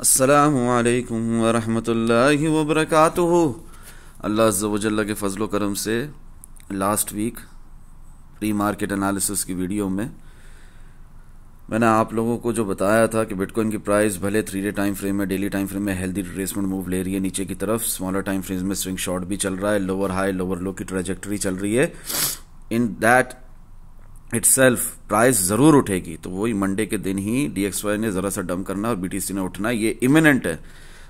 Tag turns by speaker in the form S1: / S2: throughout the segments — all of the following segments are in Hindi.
S1: अस्सलामु अलैकुम वरहमतुल्लाहि वबरकातुहू। अल्लाह अज़्ज़ा व जल्ला के फजलो करम से last week pre market analysis की वीडियो में मैंने आप लोगों को जो बताया था कि बिटकॉइन की प्राइस भले 3 डे टाइम फ्रेम में, डेली टाइम फ्रेम में हेल्दी रिट्रेसमेंट मूव ले रही है नीचे की तरफ, स्मॉलर टाइम फ्रेम्स में स्विंग शॉर्ट भी चल रहा है, लोअर हाई लोअर लो की ट्रेजेक्टरी चल रही है। इन दैट इटसेल्फ प्राइस जरूर उठेगी, तो वही मंडे के दिन ही DXY ने जरा सा डंप करना और BTC ने उठना, ये इमिनेंट है।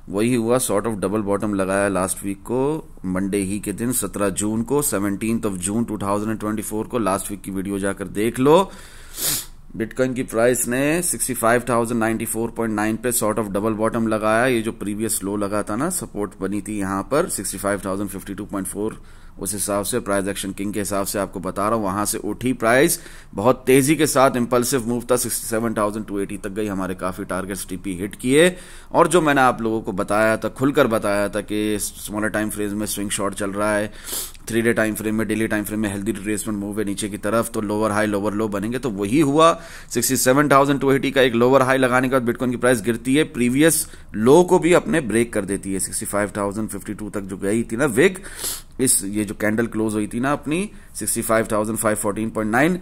S1: वही हुआ, सॉर्ट ऑफ डबल बॉटम लगाया लास्ट वीक को, मंडे ही के दिन 17 जून को, 17 जून 2024 को। लास्ट वीक की वीडियो जाकर देख लो। बिटकॉइन की प्राइस ने 65,094.9 पे सॉर्ट ऑफ डबल बॉटम लगाया। ये जो प्रीवियस लो लगा था ना, सपोर्ट बनी थी यहां पर 65,052.4, उस हिसाब से प्राइस एक्शन किंग के हिसाब से आपको बता रहा हूं, वहां से उठी प्राइस बहुत तेजी के साथ, इंपल्सिव मूव था, 67,280 तक गई। हमारे काफी टारगेट्स टीपी हिट किए। और जो मैंने आप लोगों को बताया था, खुलकर बताया था कि स्मॉलर टाइम फ्रेम में स्विंग शॉर्ट चल रहा है, 3 डे टाइम फ्रेम में, डेली टाइम फ्रेम में हेल्दी रिट्रेसमेंट मूव है नीचे की तरफ, तो लोअर हाई लोअर लो बनेंगे। तो वही हुआ, 67,280 का एक लोअर हाई लगाने के बाद बिटकॉइन की प्राइस गिरती है, प्रीवियस लो को भी अपने ब्रेक कर देती है। 65,052 तक जो गई थी ना विग, ये जो कैंडल क्लोज हुई थी ना अपनी 65,514.9,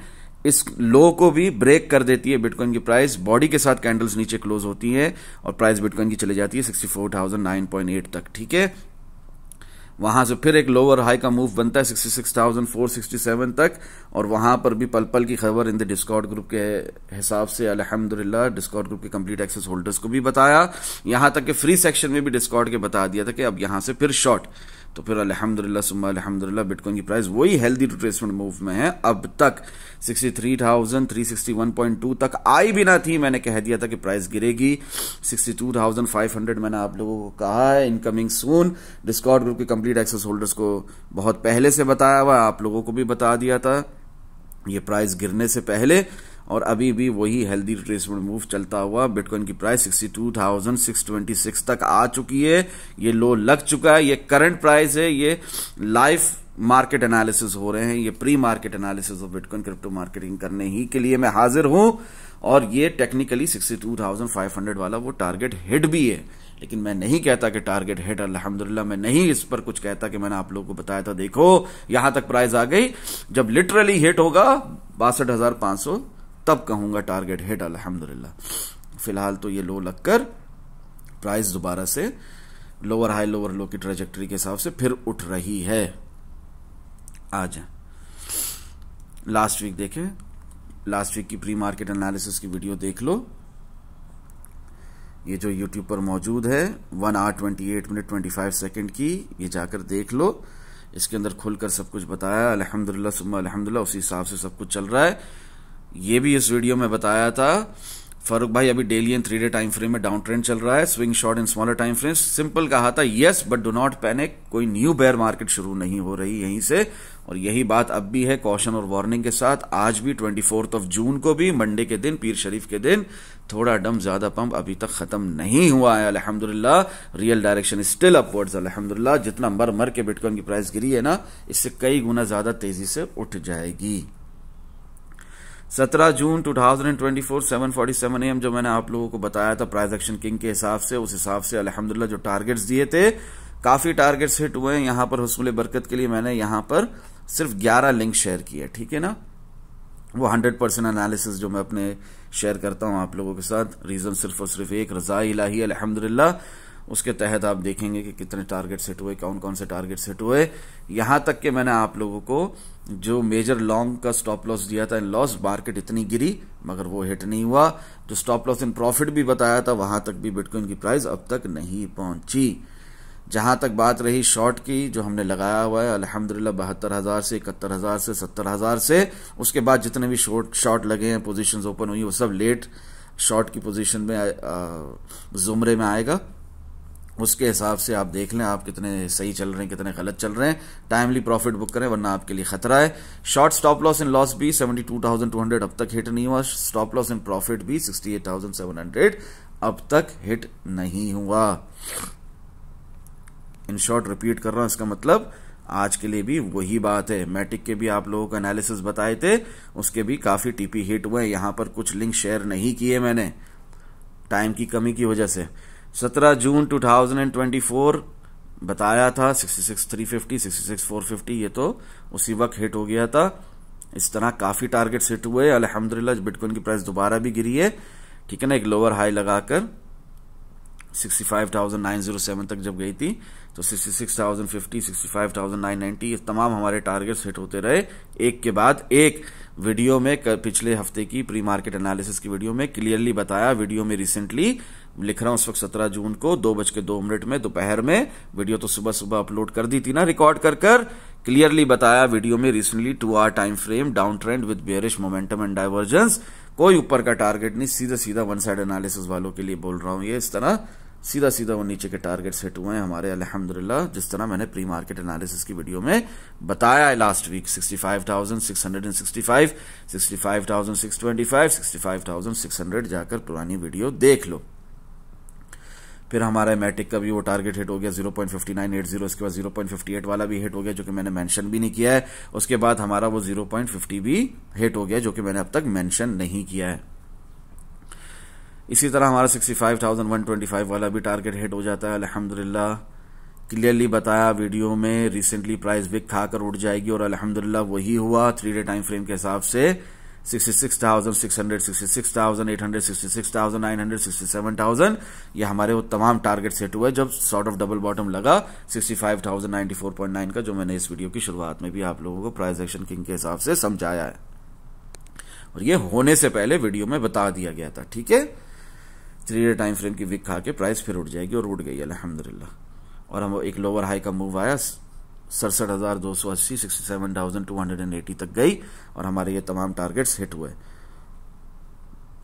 S1: इस लो को भी ब्रेक कर देती है बिटकॉइन की प्राइस। बॉडी के साथ कैंडल्स नीचे क्लोज होती है और प्राइस बिटकॉइन की चली जाती है 64,009.8 तक। ठीक है, वहां से फिर एक लोअर हाई का मूव बनता है 66,467 तक, और वहां पर भी पल पल की खबर इन द डिस्कॉर्ड ग्रुप के हिसाब से अल्हम्दुलिल्लाह डिस्कॉर्ड ग्रुप के कंप्लीट एक्सेस होल्डर्स को भी बताया, यहां तक कि फ्री सेक्शन में भी डिस्कॉर्ड के बता दिया था कि अब यहां से फिर शॉर्ट। तो फिर अल्हम्दुलिल्लाह सुम्मा अल्हम्दुलिल्लाह बिटकॉइन की प्राइस वही हेल्दी रिट्रेसमेंट मूव में है। अब तक 63,361.2 तक आई भी ना थी, मैंने कह दिया था कि प्राइस गिरेगी। 62,500 मैंने आप लोगों को कहा है इनकमिंग सून। डिस्कॉर्ड ग्रुप के कंप्लीट एक्सेस होल्डर्स को बहुत पहले से बताया हुआ, आप लोगों को भी बता दिया था ये प्राइस गिरने से पहले। और अभी भी वही हेल्दी रिट्रेसमेंट मूव चलता हुआ, बिटकॉइन की प्राइस 62,626 तक आ चुकी है। ये लो लग चुका है, ये करंट प्राइस है, ये लाइव मार्केट एनालिसिस हो रहे हैं, ये pre market analysis of bitcoin crypto marketing करने ही के लिए मैं हाजिर हूं। और ये टेक्निकली 62,500 वाला वो टारगेट हिट भी है, लेकिन मैं नहीं कहता कि टारगेट हिट, अल्हम्दुलिल्लाह मैं नहीं इस पर कुछ कहता कि मैंने आप लोगों को बताया था देखो यहां तक प्राइस आ गई। जब लिटरली हिट होगा 62,500 तब कहूंगा टारगेट हिट अल्हम्दुलिल्लाह। फिलहाल तो ये लो लगकर प्राइस दोबारा से लोअर हाई लोअर लो की ट्रेजेक्टरी के हिसाब से फिर उठ रही है। आज लास्ट वीक देखें, लास्ट वीक की प्री मार्केट एनालिसिस की वीडियो देख लो, ये जो यूट्यूब पर मौजूद है 1 आवर 28 मिनट 25 सेकंड की, ये जाकर देख लो। इसके अंदर खुलकर सब कुछ बताया अल्हम्दुलिल्लाह सुम्मा अल्हम्दुलिल्लाह, उसी हिसाब से सब कुछ चल रहा है। ये भी इस वीडियो में बताया था फारूक भाई, अभी daily and 3 day time frame में डाउन ट्रेंड चल रहा है, swing short in smaller time frames. Simple कहा था, yes but do not panic, कोई न्यू बेयर मार्केट शुरू नहीं हो रही यहीं से। और यही बात अब भी है, कॉशन और वार्निंग के साथ। आज भी 24 जून को भी, मंडे के दिन, पीर शरीफ के दिन, थोड़ा डम ज्यादा पंप अभी तक खत्म नहीं हुआ है अल्हम्दुलिल्लाह। रियल डायरेक्शन स्टिल अपवर्ड्स अल्हम्दुलिल्लाह। जितना मर मर के बिटकॉइन की प्राइस गिरी है ना, इससे कई गुना ज्यादा तेजी से उठ जाएगी। 17 जून 2024 7:47 AM जो मैंने आप लोगों को बताया था प्राइस एक्शन किंग के हिसाब से, उस हिसाब से अल्हम्दुलिल्लाह जो टारगेट्स दिए थे, काफी टारगेट्स हिट हुए हैं। यहां पर हुस्नुल बरकत के लिए मैंने यहां पर सिर्फ 11 लिंक शेयर किए, ठीक है ना। वो 100% एनालिसिस जो मैं अपने शेयर करता हूं आप लोगों के साथ, रीजन सिर्फ और सिर्फ एक, रजा इलाही अल्हम्दुलिल्लाह। उसके तहत आप देखेंगे कि कितने टारगेट्स हिट हुए, कौन कौन से टारगेट्स हिट हुए। यहां तक कि मैंने आप लोगों को जो मेजर लॉन्ग का स्टॉप लॉस दिया था इन लॉस, मार्केट इतनी गिरी मगर वो हिट नहीं हुआ। जो स्टॉप लॉस इन प्रॉफिट भी बताया था, वहां तक भी बिटकॉइन की प्राइस अब तक नहीं पहुंची। जहां तक बात रही शॉर्ट की, जो हमने लगाया हुआ है अल्हम्दुलिल्लाह 72,000 से 71,000 से 70,000 से, उसके बाद जितने भी शॉर्ट लगे हैं, पोजीशंस ओपन हुई, वो सब लेट शॉर्ट की पोजीशन में जुमरे में आएगा। उसके हिसाब से आप देख लें आप कितने सही चल रहे हैं, कितने गलत चल रहे हैं। टाइमली प्रॉफिट बुक करें वरना आपके लिए खतरा है। Short stop loss in loss भी 72,200 अब तक हिट नहीं हुआ। स्टॉप लॉस इन प्रॉफिट भी 68,700 अब तक हिट नहीं हुआ। इन शॉर्ट रिपीट कर रहा हूं, इसका मतलब आज के लिए भी वही बात है। मैटिक के भी आप लोगों को एनालिसिस बताए थे, उसके भी काफी टीपी हिट हुए। यहां पर कुछ लिंक शेयर नहीं किए मैंने टाइम की कमी की वजह से। 17 जून 2024 बताया था 66,350, 66,450, ये तो उसी वक्त हिट हो गया था। इस तरह काफी टारगेट्स हिट हुए अल्हम्दुलिल्लाह। बिटकॉइन की प्राइस दोबारा भी गिरी है, ठीक है ना, एक लोअर हाई लगाकर 65,907 तक जब गई थी तो 66,050, 65,990 ये तमाम हमारे टारगेट्स हिट होते रहे एक के बाद एक। वीडियो में पिछले हफ्ते की प्री मार्केट एनालिसिस की वीडियो में क्लियरली बताया, वीडियो में रिसेंटली लिख रहा हूं उस वक्त 17 जून को 2:02 में दोपहर में, वीडियो तो सुबह सुबह अपलोड कर दी थी ना रिकॉर्ड कर क्लियरली बताया वीडियो में recently 2 hour time frame down trend with bearish momentum and divergence, कोई ऊपर का टारगेट नहीं, सीधा सीधा वन साइड एनालिसिस वालों के लिए बोल रहा हूं। ये इस तरह सीधा सीधा वो नीचे के टारगेट्स हिट हुए हैं हमारे अल्हम्दुलिल्लाह, जिस तरह मैंने प्री मार्केट एनालिसिस की वीडियो में बताया है लास्ट वीक। 65,665, 65,625, 65,600 जाकर पुरानी वीडियो देख लो। फिर हमारा मैटिक का भी वो टारगेट हिट हो गया 0.5980, उसके बाद 0.58 वाला भी हिट हो गया जो कि मैंने मेंशन भी नहीं किया है। उसके बाद हमारा वो 0.50 भी हिट हो गया जो कि मैंने अब तक मेंशन नहीं किया है। इसी तरह हमारा 65,125 वाला भी टारगेट हिट हो जाता है अल्हम्दुलिल्लाह। क्लियरली बताया वीडियो में रिसेंटली प्राइस बिग खाकर उठ जाएगी और अल्हम्दुलिल्लाह वही हुआ। 3 डे टाइम फ्रेम के हिसाब से 66,600, 66,800, 66,900, 67,000 ये हमारे वो तमाम टारगेट सेट हुए जब सॉर्ट ऑफ डबल बॉटम लगा 65,094.9 का, जो मैंने इस वीडियो की शुरुआत में भी आप लोगों को प्राइस एक्शन किंग के हिसाब से समझाया है और ये होने से पहले वीडियो में बता दिया गया था, ठीक है। 3 डे टाइम फ्रेम की विक खा के प्राइस फिर उठ जाएगी और उठ गई अल्हम्दुलिल्लाह। और हम एक लोअर हाई का मूव आया 67,280, 67,280 तक गई और हमारे ये तमाम टारगेट्स हिट हुए।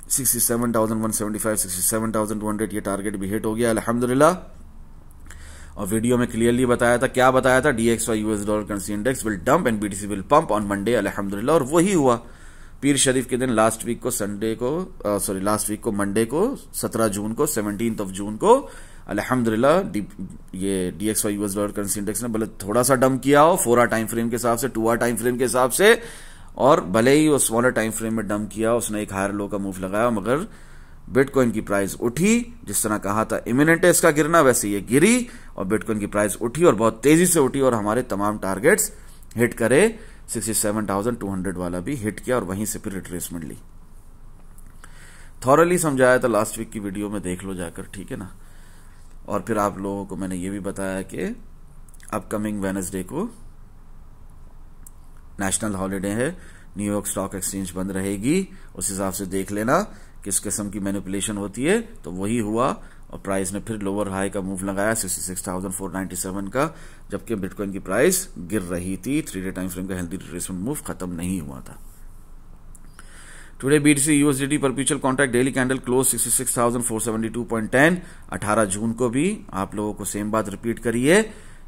S1: 67,175, 67,200 ये टारगेट भी हिट हो गया अल्हम्दुलिल्लाह। और वीडियो में क्लियरली बताया था, क्या बताया था, DXY US dollar currency index will dump and BTC will pump on Monday अल्हम्दुलिल्लाह, और वही हुआ। पीर शरीफ के दिन लास्ट वीक को मंडे को 17 जून को 17 जून को अल्हम्दुलिल्लाह ये DXY US dollar currency index ने भले थोड़ा सा डंप किया हो 4 आवर टाइम फ्रेम के हिसाब से, 2 आवर टाइम फ्रेम के हिसाब से, और भले ही वो स्मॉलर टाइम फ्रेम में डंप किया, उसने एक हायर लो का मूव लगाया, मगर बिटकॉइन की प्राइस उठी। जिस तरह कहा था इमिनेंट है इसका गिरना, वैसे ये गिरी और बिटकॉइन की प्राइस उठी और बहुत तेजी से उठी और हमारे तमाम टारगेट्स हिट करे। 67,200 वाला भी हिट किया और वहीं से फिर रिट्रेसमेंट ली। थॉरली समझाया था लास्ट वीक की वीडियो में, देख लो जाकर, ठीक है ना। और फिर आप लोगों को मैंने ये भी बताया कि अपकमिंग वेडनेसडे को नेशनल हॉलिडे है, न्यूयॉर्क स्टॉक एक्सचेंज बंद रहेगी, उस हिसाब से देख लेना किस किस्म की मैनिपुलेशन होती है। तो वही हुआ और प्राइस ने फिर लोअर हाई का मूव लगाया 66,497 का, जबकि बिटकॉइन की प्राइस गिर रही थी। 3 डे टाइम फ्रेम का हेल्दी रिट्रेसमेंट मूव खत्म नहीं हुआ था। Today BTC USDT perpetual contract daily candle close 66,472.10। 18 जून को भी आप लोगों को सेम बात रिपीट करिए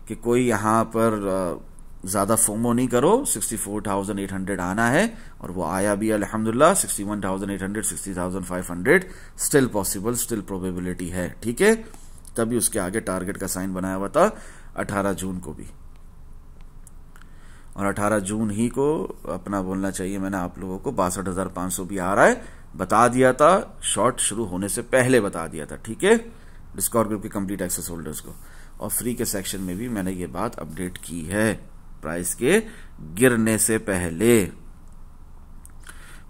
S1: कि कोई यहां पर ज्यादा फोमो नहीं करो। 64,800 आना है और वो आया भी अल्हम्दुलिल्लाह। 61,800, 60,500 स्टिल पॉसिबल, स्टिल प्रोबेबिलिटी है, ठीक है। तभी उसके आगे टारगेट का साइन बनाया हुआ था 18 जून को भी, और 18 जून ही को अपना बोलना चाहिए मैंने आप लोगों को 62,500 भी आ रहा है, बता दिया था, शॉर्ट शुरू होने से पहले बता दिया था, ठीक है, डिस्कॉर्ड ग्रुप के कंप्लीट एक्सेस होल्डर्स को। और फ्री के सेक्शन में भी मैंने ये बात अपडेट की है प्राइस के गिरने से पहले।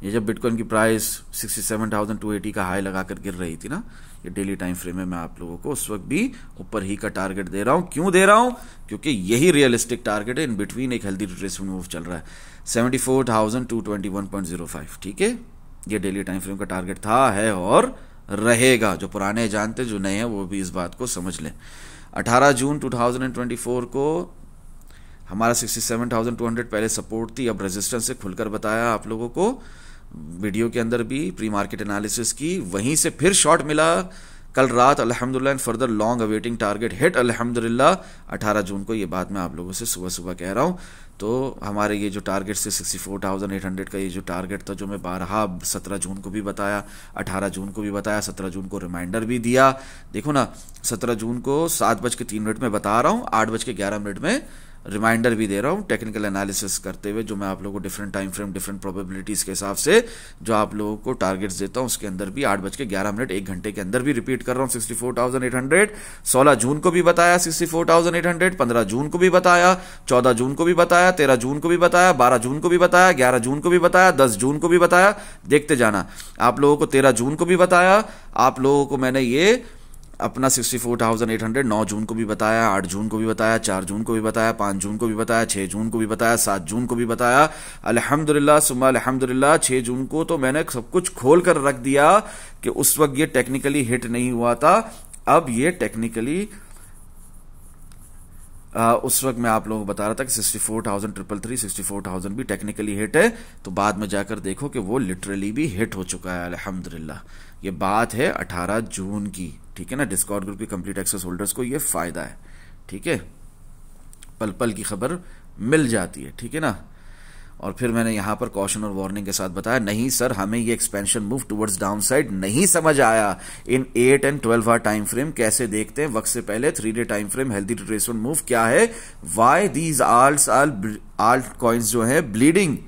S1: ये जब बिटकॉइन की प्राइस 67,280 का हाई लगाकर गिर रही थी ना, ये डेली टाइम फ्रेम में मैं आप लोगों को उस वक्त भी ऊपर ही का टारगेट दे रहा हूं। क्यों दे रहा हूं? क्योंकि यही रियलिस्टिक टारगेट है। इन बिटवीन एक हेल्दी रिट्रेसमेंट मूव चल रहा है 74,221.05, ठीक है। ये डेली टाइम फ्रेम का टारगेट था, है और रहेगा। जो पुराने जानते, जो नए हैं वो भी इस बात को समझ लें। 18 जून 2024 को हमारा 67,200 पहले सपोर्ट थी, अब रेजिस्टेंस से खुलकर बताया आप लोगों को वीडियो के अंदर भी प्री मार्केट एनालिसिस की। वहीं से फिर शॉर्ट मिला कल रात अल्हम्दुलिल्लाह, and further long awaiting target hit अल्हम्दुलिल्लाह 18 जून को। ये बात मैं आप लोगों से सुबह सुबह कह रहा हूं। तो हमारे ये जो टारगेट से 64,800 का ये जो टारगेट था, जो मैं 17 जून को भी बताया, 18 जून को भी बताया, 17 जून को रिमाइंडर भी दिया। देखो ना, 17 जून को 7:03 में बता रहा हूं, 8:11 में रिमाइंडर भी दे रहा हूँ टेक्निकल एनालिसिस करते हुए, जो मैं आप लोगों को different time frame different probabilities के हिसाब से जो आप लोगों को टारगेट्स देता हूँ, उसके अंदर भी 8:11 1 घंटे के अंदर भी रिपीट कर रहा हूँ 64,800। 16 जून को भी बताया 64,800, 15 जून को भी बताया, 14 जून को भी बताया, 13 जून को भी बताया, 12 जून को भी बताया, 11 जून को भी बताया, 10 जून को भी बताया। देखते जाना, आप लोगों को 13 जून को भी बताया, आप लोगों को मैंने ये अपना 64,800 9 जून को भी बताया, 8 जून को भी बताया, 4 जून को भी बताया, 5 जून को भी बताया, 6 जून को भी बताया, 7 जून को भी बताया। अल्हम्दुलिल्लाह सुम्मा अल्हम्दुलिल्लाह 6 जून को तो मैंने सब कुछ खोल कर रख दिया कि उस वक्त ये टेक्निकली हिट नहीं हुआ था। अब ये टेक्निकली उस वक्त मैं आप लोगों को बता रहा था कि 64,333 64,000 भी टेक्निकली हिट है, तो बाद में जाकर देखो कि वो लिटरली भी हिट हो चुका है अल्हम्दुलिल्लाह। ये बात है 18 जून की, ठीक है ना। डिस्कॉर्ड ग्रुप की कंप्लीट एक्सेस होल्डर्स को ये फायदा है, ठीक है, पल पल की खबर मिल जाती है, ठीक है ना। और फिर मैंने यहां पर कॉशन और वार्निंग के साथ बताया, नहीं सर हमें ये expansion move towards down side नहीं समझ आया। इन 8 एंड 12 आवर टाइम फ्रेम कैसे देखते हैं वक्त से पहले, 3 day time frame healthy retracement move क्या है, व्हाई दीज आल्ट कॉइन्स जो है ब्लीडिंग।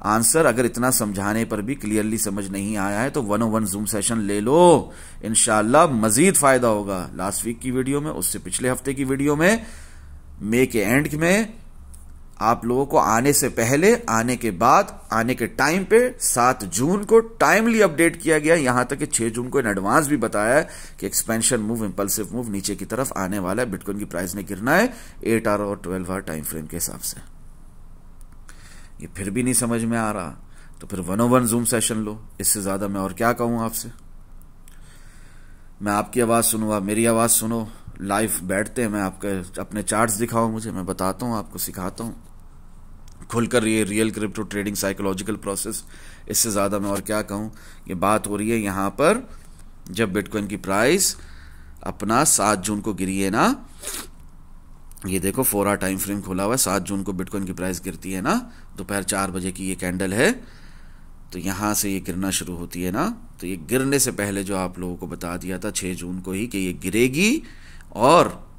S1: आंसर अगर इतना समझाने पर भी क्लियरली समझ नहीं आया है तो 101 जूम सेशन ले लो, इंशाल्लाह मजीद फायदा होगा। लास्ट वीक की वीडियो में, उससे पिछले हफ्ते की वीडियो में, मई के एंड में आप लोगों को आने से पहले, आने के बाद, आने के टाइम पे 7 जून को टाइमली अपडेट किया गया। यहां तक कि 6 जून को इन एडवांस भी बताया है कि एक्सपेंशन मूव, इंपल्सिव मूव नीचे की तरफ आने वाला है, बिटकॉइन की प्राइस ने गिरना है 8 आवर और 12 आवर टाइम फ्रेम के हिसाब से। ये फिर भी नहीं समझ में आ रहा तो फिर 101 जूम सेशन लो, इससे ज्यादा मैं और क्या कहूं आपसे। मैं आपकी आवाज सुनूंगा, मेरी आवाज सुनो, लाइव बैठते हैं, मैं आपके अपने चार्ट्स दिखाओ मुझे, मैं बताता हूं आपको, सिखाता हूं खुलकर ये real crypto trading psychological process. इससे ज्यादा मैं और क्या कहूं। ये बात हो रही है यहां पर जब बिटकॉइन की प्राइस अपना 7 जून को गिरी है ना, ये देखो 4 आवर टाइम फ्रेम खोला हुआ है, 7 जून को बिटकॉइन की प्राइस गिरती है ना, दोपहर 4 बजे की ये कैंडल है, तो यहां से ये गिरना शुरू होती है ना। तो ये गिरने से पहले जो आप लोगों को बता दिया था 6 जून को ही कि ये गिरेगी, और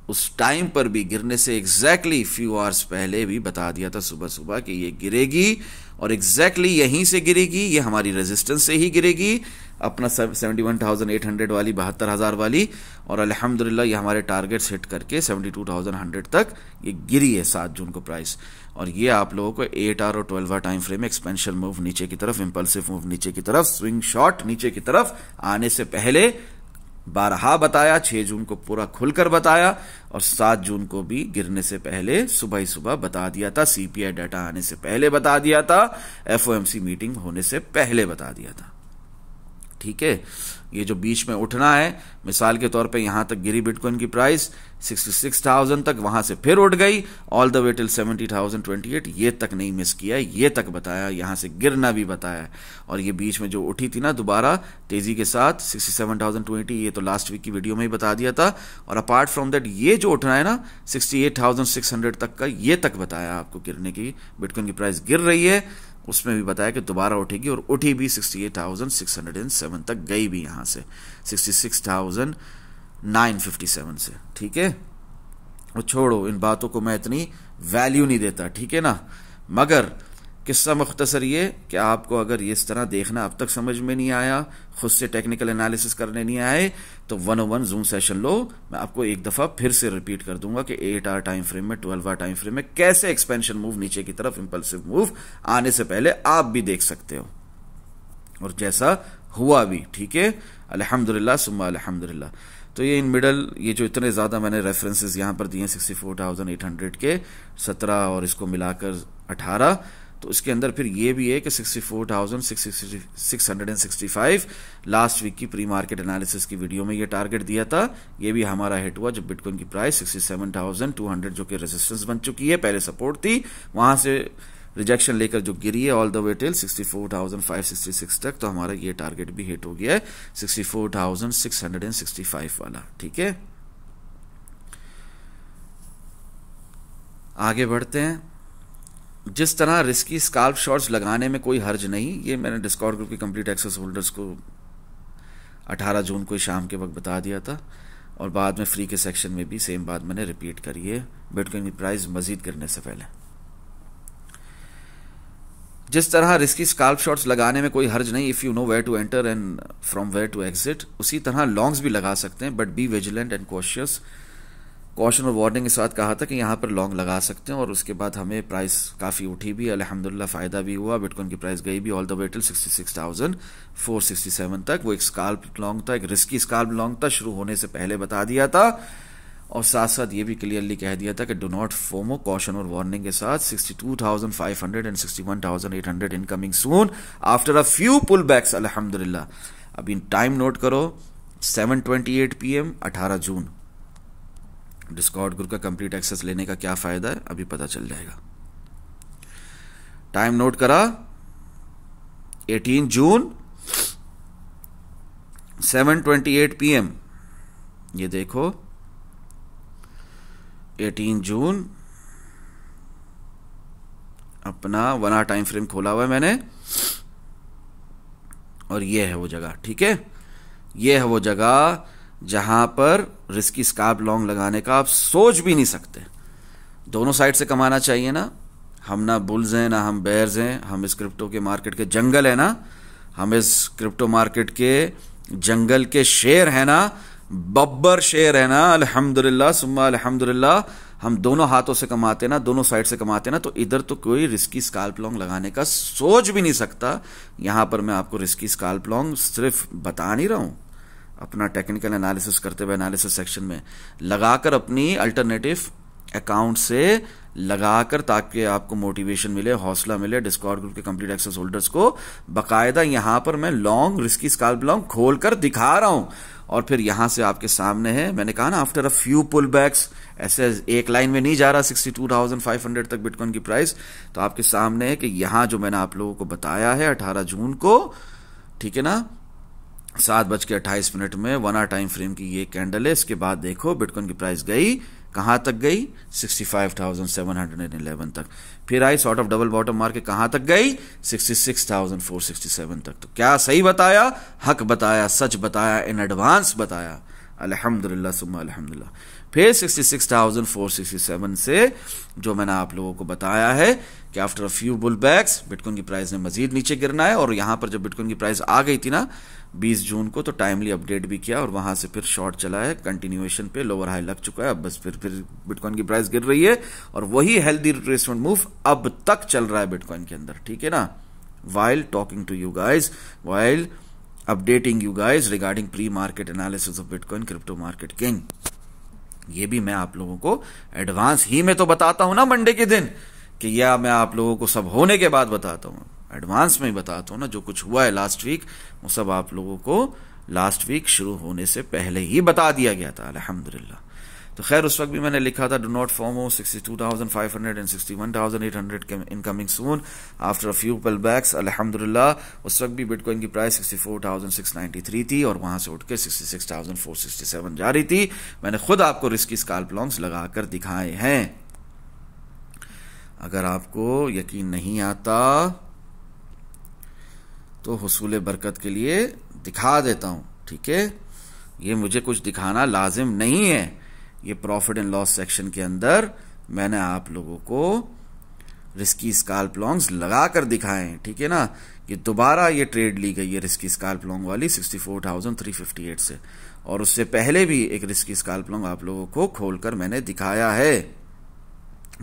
S1: उस टाइम पर भी गिरने से एग्जैक्टली फ्यू आवर्स पहले भी बता दिया था सुबह सुबह कि ये गिरेगी, और एग्जैक्टली यहीं से गिरेगी, ये हमारी रेजिस्टेंस से ही गिरेगी, अपना 71,800 वाली, 72,000 वाली, और अल्हम्दुलिल्लाह ये हमारे टारगेट्स हिट करके 72,100 तक ये गिरी है 7 जून को प्राइस। और ये आप लोगों को 8 आवर और 12 आवर टाइम फ्रेम में एक्सपेंशन मूव नीचे की तरफ, इंपल्सिव मूव नीचे की तरफ, स्विंग शॉट नीचे की तरफ आने से पहले 12 बताया, 6 जून को पूरा खुलकर बताया, और 7 जून को भी गिरने से पहले सुबह ही सुबह बता दिया था, सीपीआई डाटा आने से पहले बता दिया था, एफओएमसी मीटिंग होने से पहले बता दिया था, ठीक है। ये जो बीच में उठना है, मिसाल के तौर पे यहां तक गिरी बिटकॉइन की प्राइस 66,000 तक, वहां से फिर उठ गई ऑल द वे टिल 70,028, ये तक नहीं मिस किया, ये तक बताया, यहां से गिरना भी बताया। और ये बीच में जो उठी थी ना दोबारा तेजी के साथ 67,020, ये तो लास्ट वीक की वीडियो में ही बता दिया था। और अपार्ट फ्रॉम दैट ये जो उठना है ना 68,600 तक का, ये तक बताया आपको गिरने की, बिटकॉइन की प्राइस गिर रही है, उसमें भी बताया कि दोबारा उठेगी, और उठी भी 68,607 तक, गई भी यहां से 66,957 से, ठीक है। और छोड़ो इन बातों को, मैं इतनी वैल्यू नहीं देता, ठीक है ना। मगर किस्सा मुख्तसर ये कि आपको अगर ये इस तरह देखना अब तक समझ में नहीं आया, खुद से टेक्निकल एनालिसिस करने नहीं आए, तो 101 जूम सेशन लो। मैं आपको एक दफा फिर से रिपीट कर दूंगा कि 8 आवर टाइम फ्रेम में, 12 आवर टाइम फ्रेम में कैसे एक्सपेंशन मूव नीचे की तरफ, इंपल्सिव मूव आने से पहले आप भी देख सकते हो, और जैसा हुआ भी, ठीक है, अल्हम्दुलिल्लाह सुम्मा अल्हम्दुलिल्लाह। तो ये इन मिडल, ये जो इतने ज्यादा मैंने रेफरेंसेस यहां पर दिए 64,800 के 17 और इसको मिलाकर 18, तो इसके अंदर फिर ये भी है कि 64,665 लास्ट वीक की प्री मार्केट एनालिसिस की वीडियो में ये टारगेट दिया था, ये भी हमारा हिट हुआ जब बिटकॉइन की प्राइस 67,200 जो कि रेजिस्टेंस बन चुकी है, पहले सपोर्ट थी, वहां से रिजेक्शन लेकर जो गिरी है ऑल द वे टिल 64,566 तक, तो हमारा ये टारगेट भी हिट हो गया है 64,665 वाला, ठीक है। आगे बढ़ते हैं। जिस तरह रिस्की स्काल्प शॉट्स लगाने में कोई हर्ज नहीं, ये मैंने डिस्कॉर्ड ग्रुप की कंप्लीट एक्सेस होल्डर्स को 18 जून को शाम के वक्त बता दिया था। और बाद में फ्री के सेक्शन में भी सेम बात मैंने रिपीट करी है बिटकॉइन की प्राइस मजीद गिरने से पहले। जिस तरह रिस्की स्काल्प शॉट्स लगाने में कोई हर्ज नहीं, if you know where to enter and from where to exit, उसी तरह लॉन्ग्स भी लगा सकते हैं, but be vigilant and cautious. Caution और वार्निंग के साथ कहा था कि यहाँ पर लॉन्ग लगा सकते हैं, और उसके बाद हमें प्राइस काफ़ी उठी भी, अल्हम्दुलिल्लाह फ़ायदा भी हुआ। बिटकॉइन की प्राइस गई भी ऑल द वे टिल 66,467 तक। वो एक स्काल्प लॉन्ग था, एक रिस्की स्काल्प लॉन्ग था, शुरू होने से पहले बता दिया था, और साथ साथ ये भी क्लियरली कह दिया था कि डू नॉट फोमो, कॉशन और वार्निंग के साथ 62,500 and 61,800 incoming soon after a few pullbacks अल्हम्दुलिल्लाह। अभी टाइम नोट करो, 7:28 PM 18 जून। डिस्कॉर्ड ग्रुप का कंप्लीट एक्सेस लेने का क्या फायदा है, अभी पता चल जाएगा। टाइम नोट करा, 18 जून 7:28 PM। ये देखो 18 जून अपना 1 आवर टाइम फ्रेम खोला हुआ है मैंने, और ये है वो जगह, ठीक है। ये है वो जगह जहां पर रिस्की स्काल्प लॉन्ग लगाने का आप सोच भी नहीं सकते। दोनों साइड से कमाना चाहिए ना, हम ना बुल्स हैं ना हम बेयर्स हैं, हम इस क्रिप्टो के मार्केट के जंगल है ना, हम इस क्रिप्टो मार्केट के जंगल के शेर है ना, बब्बर शेर है ना, अल्हम्दुलिल्लाह सुम्मा अल्हम्दुलिल्लाह। हम दोनों हाथों से कमाते ना, दोनों साइड से कमाते ना, तो इधर तो कोई रिस्की स्काल्प लॉन्ग लगाने का सोच भी नहीं सकता। यहां पर मैं आपको रिस्की स्काल्प लॉन्ग सिर्फ बता नहीं रहा हूं, अपना टेक्निकल एनालिसिस करते हुए एनालिसिस सेक्शन में लगाकर अपनी अल्टरनेटिव अकाउंट से लगाकर, ताकि आपको मोटिवेशन मिले, हौसला मिले। डिस्कॉर्ड ग्रुप के कंप्लीट एक्सेस होल्डर्स को बकायदा यहां पर मैं लॉन्ग रिस्की स्काल्प लॉन्ग खोलकर दिखा रहा हूं, और फिर यहां से आपके सामने है, मैंने कहा ना after a few pullbacks, ऐसे एक लाइन में नहीं जा रहा 62,500 तक बिटकॉइन की प्राइस। तो आपके सामने है कि यहां जो मैंने आप लोगों को बताया है 18 जून को, ठीक है ना, 7:28 में 1 आवर टाइम फ्रेम की ये कैंडल है। इसके बाद देखो बिटकॉइन की प्राइस गई कहां तक गई, 65,711 तक, फिर I sort of double bottom मार के कहां तक गई, 66,467 तक। तो क्या सही बताया, हक बताया, सच बताया, इन एडवांस बताया, अल्हम्दुलिल्लाह सुम्मा अल्हम्दुलिल्लाह। फिर 66,467 से जो मैंने आप लोगों को बताया है कि after a few pullbacks Bitcoin की प्राइस ने मजीद नीचे गिरना है, और यहां पर जब बिटकॉइन की प्राइस आ गई थी ना 20 जून को, तो टाइमली अपडेट भी किया, और वहां से फिर शॉर्ट चला है, कंटिन्यूएशन पे लोअर हाई लग चुका है। अब बस फिर बिटकॉइन की प्राइस गिर रही है, और वही हेल्दी रिट्रेसमेंट मूव अब तक चल रहा है बिटकॉइन के अंदर, ठीक है ना। While talking to you guys, while updating you guys regarding pre market analysis of bitcoin crypto market king. ये भी मैं आप लोगों को एडवांस ही में तो बताता हूं ना मंडे के दिन, कि यह मैं आप लोगों को सब होने के बाद बताता हूं, एडवांस में ही बताता हूं ना। जो कुछ हुआ है लास्ट वीक, वो सब आप लोगों को लास्ट वीक शुरू होने से पहले ही बता दिया गया था, अल्हम्दुलिल्लाह। तो खैर उस वक्त भी मैंने लिखा था do not FOMO 62,500 and 61,800 incoming soon after a few pullbacks, अल्हम्दुलिल्लाह। उस वक्त भी बिटकॉइन की प्राइस 64,693 थी, और वहां से उठ के 66,467 जा रही थी। मैंने खुद आपको रिस्की स्काल्प लॉन्ग्स लगाकर दिखाए हैं। अगर आपको यकीन नहीं आता तो हुसूल बरकत के लिए दिखा देता हूं, ठीक है। ये मुझे कुछ दिखाना लाजिम नहीं है, ये प्रॉफिट एंड लॉस सेक्शन के अंदर मैंने आप लोगों को रिस्की स्काल्प लॉन्ग्स लगाकर दिखाए हैं, ठीक है ना। ये दोबारा ये ट्रेड ली गई है रिस्की स्काल्प लॉन्ग वाली 64,358 से, और उससे पहले भी एक रिस्की स्काल्प लॉन्ग आप लोगों को खोलकर मैंने दिखाया है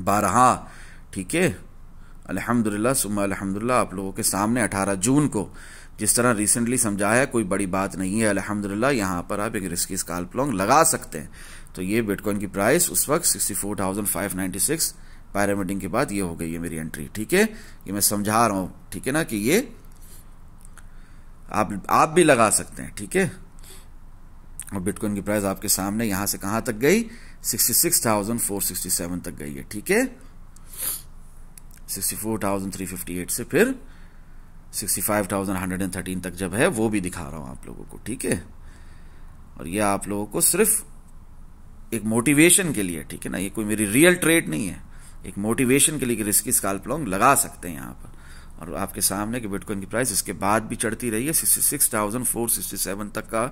S1: 12, ठीक है। अल्हम्दुलिल्लाह सुम्मा अल्हम्दुलिल्लाह आप लोगों के सामने 18 जून को जिस तरह रिसेंटली समझाया, कोई बड़ी बात नहीं है, अल्हम्दुलिल्लाह यहां पर आप एक रिस्की स्काल्प लॉन्ग लगा सकते हैं। तो ये बिटकॉइन की प्राइस उस वक्त 64,596 पैरामीडिंग के बाद ये हो गई है मेरी एंट्री, ठीक है। ये मैं समझा रहा हूं, ठीक है ना, कि ये आप भी लगा सकते हैं, ठीक है। और बिटकॉइन की प्राइस आपके सामने यहां से कहां तक गई, 66,467 तक गई है, ठीक है। 64,358 से फिर 65,113 तक जब है, वो भी दिखा रहा हूं आप लोगों को, ठीक है। और ये आप लोगों को सिर्फ एक मोटिवेशन के लिए, ठीक है ना, ये कोई मेरी रियल ट्रेड नहीं है, एक मोटिवेशन के लिए कि रिस्की स्काल्प लॉन्ग लगा सकते हैं यहां पर। और आपके सामने कि बिटकॉइन की प्राइस इसके बाद भी चढ़ती रही है, 66,467 तक का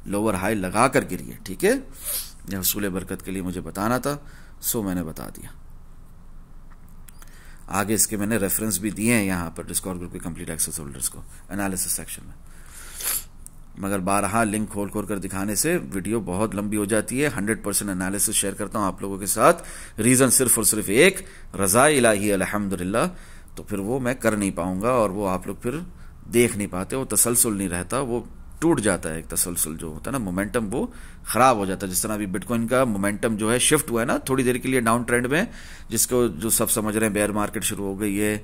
S1: लोअर हाई लगा कर गिरी है। ठीक है, यह हुसूल बरकत के लिए मुझे बताना था, सो मैंने बता दिया। आगे इसके मैंने रेफरेंस भी दिए हैं यहाँ पर डिस्कॉर्ड ग्रुप के कंप्लीट एक्सेस होल्डर्स को एनालिसिस सेक्शन में, मगर बारहा लिंक खोल खोल कर दिखाने से वीडियो बहुत लंबी हो जाती है। 100% एनालिसिस शेयर करता हूं आप लोगों के साथ, रीजन सिर्फ और सिर्फ एक, रजा इलाही अल्हम्दुलिल्लाह, तो फिर वो मैं कर नहीं पाऊंगा और वो आप लोग फिर देख नहीं पाते, वो तसलसल नहीं रहता, वो टूट जाता है। एक तसलसल जो होता है ना, मोमेंटम, वो खराब हो जाता है। जिस तरह अभी बिटकॉइन का मोमेंटम जो है शिफ्ट हुआ है ना थोड़ी देर के लिए डाउन ट्रेंड में, जिसको जो सब समझ रहे हैं बेयर मार्केट शुरू हो गई है,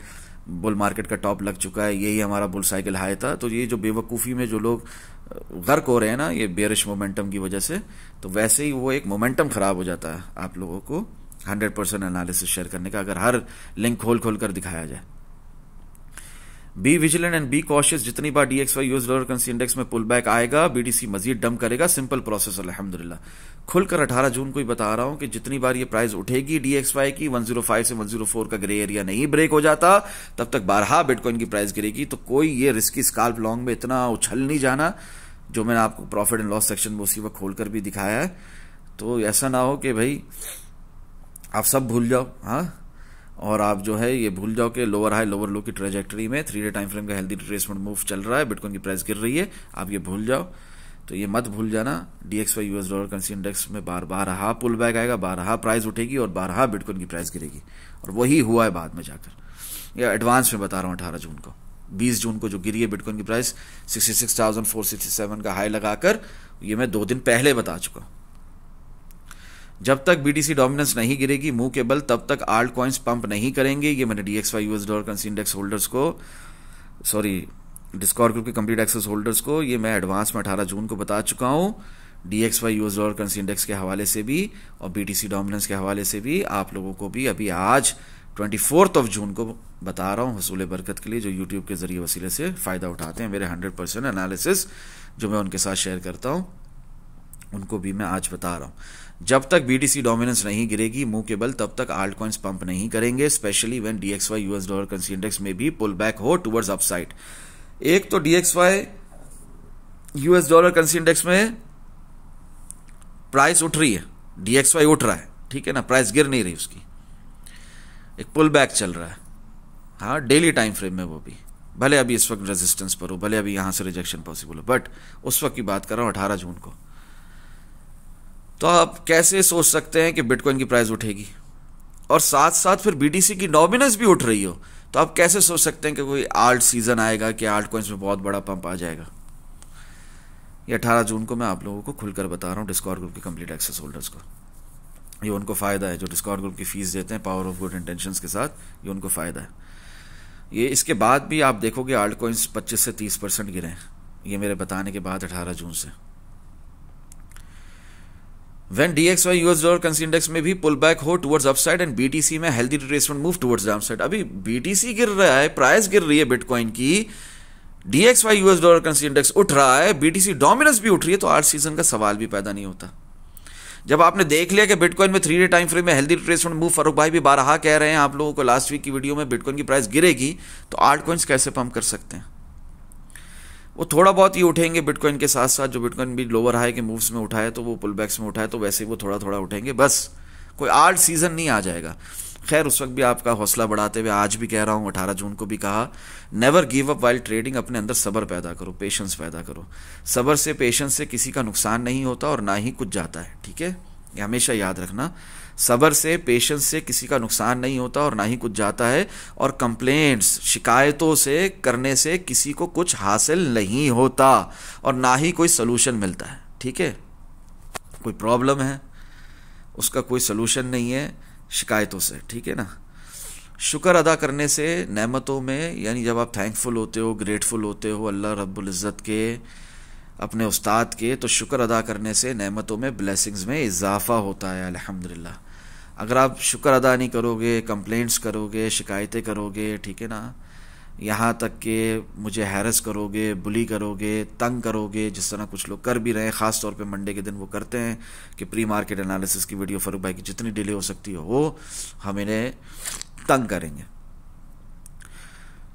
S1: बुल मार्केट का टॉप लग चुका है, यही हमारा बुल साइकिल हाई था। तो ये जो बेवकूफ़ी में जो लोग गर्क हो रहे हैं ना ये बेयरिश मोमेंटम की वजह से, तो वैसे ही वो एक मोमेंटम खराब हो जाता है आप लोगों को 100% एनालिसिस शेयर करने का, अगर हर लिंक खोल खोल कर दिखाया जाए। B vigilant and be cautious, जितनी बार DXY US dollar currency index में पुल बैक आएगा BTC मजीद डंप करेगा, सिंपल प्रोसेस अल्हम्दुलिल्लाह। खुलकर 18 जून को ही बता रहा हूं कि जितनी बार ये प्राइस उठेगी DXY की 105 से 104 का ग्रे एरिया नहीं ब्रेक हो जाता, तब तक बारहा बिटकॉइन की प्राइस गिरेगी। तो कोई ये रिस्की स्काल्प लॉन्ग में इतना उछल नहीं जाना, जो मैंने आपको प्रॉफिट एंड लॉस सेक्शन में उसी वक्त खोलकर भी दिखाया है। तो ऐसा ना हो कि भाई आप सब भूल जाओ, हाँ, और आप जो है ये भूल जाओ कि लोअर हाई लोअर लो की ट्रेजेक्टरी में 3 डे टाइम फ्रेम का हेल्दी रिट्रेसमेंट मूव चल रहा है, बिटकॉइन की प्राइस गिर रही है, आप ये भूल जाओ। तो ये मत भूल जाना, DXY US dollar currency index में बारहा पुल बैक आएगा, बारहा प्राइस उठेगी और बारहा बिटकॉइन की प्राइस गिरेगी, और वही हुआ है बाद में जाकर। या एडवांस में बता रहा हूँ 18 जून को, 20 जून को जो गिरी है बिटकॉइन की प्राइस 66,467 का हाई लगाकर, ये मैं 2 दिन पहले बता चुका हूं। जब तक BTC डोमिनेंस नहीं गिरेगी मुंह के बल, तब तक आल्ट कॉइन्स पंप नहीं करेंगे। ये मैंने DXY US dollar currency index holders को, सॉरी डिस्कॉर्ड ग्रुप के कंप्लीट एक्सेस होल्डर्स को, ये मैं एडवांस में 18 जून को बता चुका हूं। DXY US dollar currency index के हवाले से भी और BTC डोमिनेंस के हवाले से भी आप लोगों को भी अभी आज 24 जून को बता रहा हूं, हुसूल बरकत के लिए जो यूट्यूब के जरिए वसीले से फायदा उठाते हैं, मेरे 100% एनालिसिस जो मैं उनके साथ शेयर करता हूं, उनको भी मैं आज बता रहा हूं। जब तक BTC डोमिनेंस नहीं गिरेगी मुंह के बल, तब तक आल्ट कॉइन्स पंप नहीं करेंगे, specially when DXY US dollar currency index में भी पुल बैक हो टुवर्ड्स अपसाइड। एक तो DXY US dollar currency index में प्राइस उठ रही है, DXY उठ रहा है, ठीक है ना, प्राइस गिर नहीं रही, उसकी एक पुल बैक चल रहा है, हाँ, डेली टाइम फ्रेम में, वो भी भले अभी इस वक्त रेजिस्टेंस पर हो, भले अभी यहां से रिजेक्शन पॉसिबल हो, बट उस वक्त की बात कर रहा हूं 18 जून को। तो आप कैसे सोच सकते हैं कि बिटकॉइन की प्राइस उठेगी और साथ साथ फिर BTC की डोमिनेंस भी उठ रही हो, तो आप कैसे सोच सकते हैं कि कोई आल्ट सीजन आएगा कि आल्ट कॉइन्स में बहुत बड़ा पंप आ जाएगा? ये 18 जून को मैं आप लोगों को खुलकर बता रहा हूँ डिस्कॉर्ड ग्रुप के कंप्लीट एक्सेस होल्डर्स को। ये उनको फायदा है जो डिस्कॉर्ड ग्रुप की फीस देते हैं पावर ऑफ गुड इंटेंशंस के साथ, ये उनको फायदा है। ये इसके बाद भी आप देखोगे आल्ट कॉइन्स 25 से 30% गिरे हैं, ये मेरे बताने के बाद 18 जून से। When DXY US dollar currency index में भी पुल बैक हो टुवर्ड्स अपसाइड एंड BTC में healthy retracement move towards downside. अभी BTC गिर रहा है, प्राइस गिर रही है बिटकॉइन की, DXY US dollar currency index उठ रहा है, BTC डोमिनेंस भी उठ रही है, तो आल्ट सीजन का सवाल भी पैदा नहीं होता। जब आपने देख लिया कि बिटकॉइन में 3 डे टाइम फ्रेम में हेल्दी रिट्रेसमेंट मूव, फारूक भाई भी बारहा कह रहे हैं आप लोगों को लास्ट वीक की वीडियो में, बिटकॉइन की प्राइस गिरेगी, तो आल्ट कॉइन्स कैसे पंप कर सकते हैं? वो थोड़ा बहुत ही उठेंगे बिटकॉइन के साथ साथ, जो बिटकॉइन भी लोअर हाई के मूव्स में उठाए तो वो पुल बैक्स में उठाए, तो वैसे ही वो थोड़ा थोड़ा उठेंगे, बस कोई आल्ट सीजन नहीं आ जाएगा। खैर उस वक्त भी आपका हौसला बढ़ाते हुए आज भी कह रहा हूँ, 18 जून को भी कहा, never give up while trading. अपने अंदर सब्र पैदा करो, पेशेंस पैदा करो। सब्र से, पेशेंस से किसी का नुकसान नहीं होता और ना ही कुछ जाता है, ठीक है, ये हमेशा याद रखना। सब्र से, पेशेंस से किसी का नुकसान नहीं होता और ना ही कुछ जाता है, और कंप्लेंट्स, शिकायतों से करने से किसी को कुछ हासिल नहीं होता और ना ही कोई सलूशन मिलता है, ठीक है। कोई प्रॉब्लम है उसका कोई सलूशन नहीं है शिकायतों से, ठीक है ना। शुक्र अदा करने से नेमतों में, यानी जब आप थैंकफुल होते हो, ग्रेटफुल होते हो अल्लाह रब्बुल इज़्ज़त के, अपने उस्ताद के, तो शुक्र अदा करने से नेमतों में, ब्लेसिंग्स में इजाफा होता है अल्हम्दुलिल्लाह। अगर आप शुक्र अदा नहीं करोगे, कंप्लेंट्स करोगे, शिकायतें करोगे, ठीक है ना, यहाँ तक कि मुझे हैरस करोगे, बुली करोगे, तंग करोगे, जिस तरह कुछ लोग कर भी रहे हैं, ख़ास तौर पे मंडे के दिन वो करते हैं कि प्री मार्केट एनालिसिस की वीडियो फारूक भाई की जितनी डिले हो सकती हो वो हम इन्हें तंग करेंगे,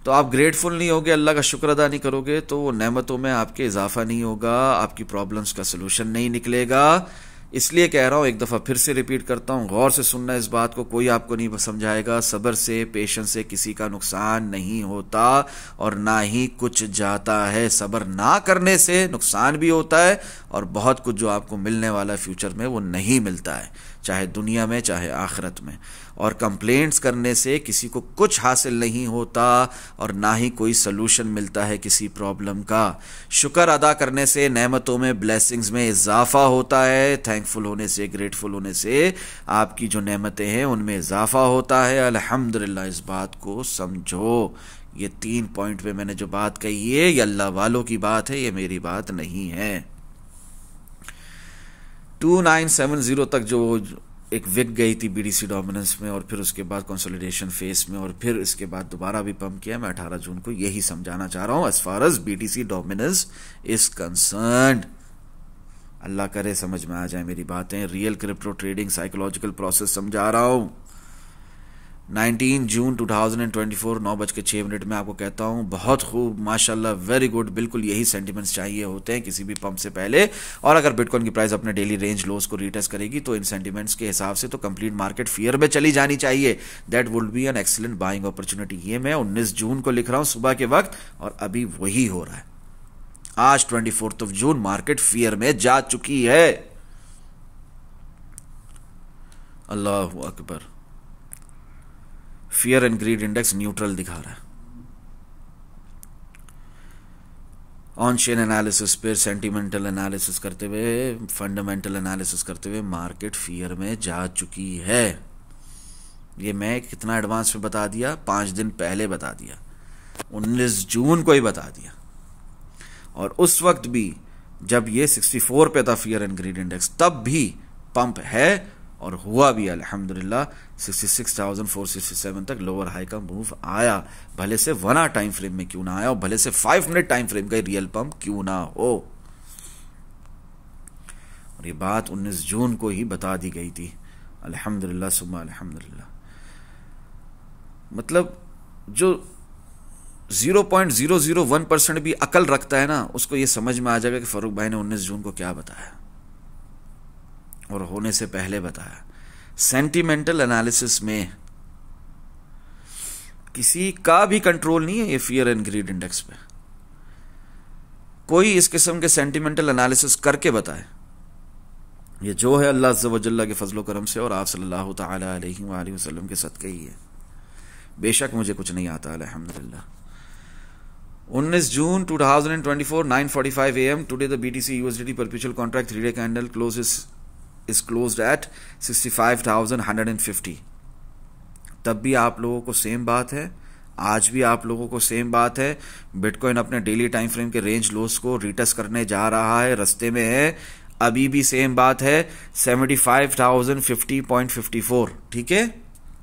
S1: तो आप ग्रेटफुल नहीं होगे, अल्लाह का शुक्र अदा नहीं करोगे, तो वो नेमतों में आपके इजाफा नहीं होगा, आपकी प्रॉब्लम्स का सलूशन नहीं निकलेगा। इसलिए कह रहा हूं, एक दफा फिर से रिपीट करता हूं, गौर से सुनना इस बात को, कोई आपको नहीं समझाएगा। सब्र से, पेशेंस से किसी का नुकसान नहीं होता और ना ही कुछ जाता है। सब्र ना करने से नुकसान भी होता है और बहुत कुछ जो आपको मिलने वाला फ्यूचर में वो नहीं मिलता है, चाहे दुनिया में चाहे आखिरत में। और कंप्लेंट्स करने से किसी को कुछ हासिल नहीं होता और ना ही कोई सलूशन मिलता है किसी प्रॉब्लम का। शुक्र अदा करने से नेमतों में, ब्लेसिंग्स में इजाफा होता है। थैंकफुल होने से, ग्रेटफुल होने से आपकी जो नेमतें हैं उनमें इजाफा होता है। अल्हम्दुलिल्लाह, इस बात को समझो। ये 3 पॉइंट पे मैंने जो बात कही है, ये अल्लाह वालों की बात है, ये मेरी बात नहीं है। 2970 तक जो एक विक गई थी बीडीसी डोमिनेंस में, और फिर उसके बाद कंसोलिडेशन फेस में, और फिर इसके बाद दोबारा भी पंप किया। मैं 18 जून को यही समझाना चाह रहा हूं as far as BTC dominance is concerned. अल्लाह करे समझ में आ जाए मेरी बातें। Real crypto trading psychological process समझा रहा हूं। 19 जून 2024 9:06 में आपको कहता हूं, बहुत खूब, माशाल्लाह, वेरी गुड। बिल्कुल यही सेंटिमेंट्स चाहिए होते हैं किसी भी पंप से पहले। और अगर बिटकॉइन की प्राइस अपने डेली रेंज लोस को रीटेस्ट करेगी तो इन सेंटिमेंट्स के हिसाब से तो कंप्लीट मार्केट फियर में चली जानी चाहिए। That would be an excellent buying opportunity. ये मैं 19 जून को लिख रहा हूं सुबह के वक्त, और अभी वही हो रहा है। आज 24 जून मार्केट फियर में जा चुकी है। अल्लाह अकबर। Fear and greed index neutral दिखा रहा है। ऑन चेन एनालिसिस पे सेंटिमेंटल एनालिसिस करते हुए, फंडामेंटल एनालिसिस करते हुए मार्केट फियर में जा चुकी है। ये मैं कितना एडवांस में बता दिया, 5 दिन पहले बता दिया, 19 जून को ही बता दिया। और उस वक्त भी जब ये 64 पे था फियर एंड ग्रीड इंडेक्स, तब भी पंप है और हुआ भी अल्हम्दुलिल्लाह। 66,467 तक लोअर हाई का मूव आया, भले से 1 आवर टाइम फ्रेम में क्यों ना आया, और भले से 5 मिनट टाइम फ्रेम का रियल पंप क्यों ना हो। और ये बात 19 जून को ही बता दी गई थी। अल्हम्दुलिल्लाह सुम्मा अल्हम्दुलिल्लाह। मतलब जो 0.001% भी अकल रखता है ना, उसको ये समझ में आ जाएगा कि फारूक भाई ने 19 जून को क्या बताया और होने से पहले बताया। सेंटिमेंटल एनालिसिस में किसी का भी कंट्रोल नहीं है ये फियर एंड ग्रीड इंडेक्स पे। कोई इस किस्म के सेंटिमेंटल एनालिसिस करके बताए, ये जो है अल्लाह अज़्ज़ व जल्ला के फजलो करम से और आप सल्लल्लाहु तआला अलैहि वसल्लम के सदक़े ही है। बेशक मुझे कुछ नहीं आता, अल्हम्दुलिल्लाह। 19 June 2024 9:45 AM today the BTC USDT perpetual contract 3-day candle is closed at 65,150। तब भी आप लोगों को सेम बात है, आज भी आप लोगों को सेम बात है। बिटकॉइन अपने डेली टाइम फ्रेम के रेंज लोस को रीटेस्ट करने जा रहा है, रास्ते में है। अभी भी सेम बात है, 75,050.54। ठीक है,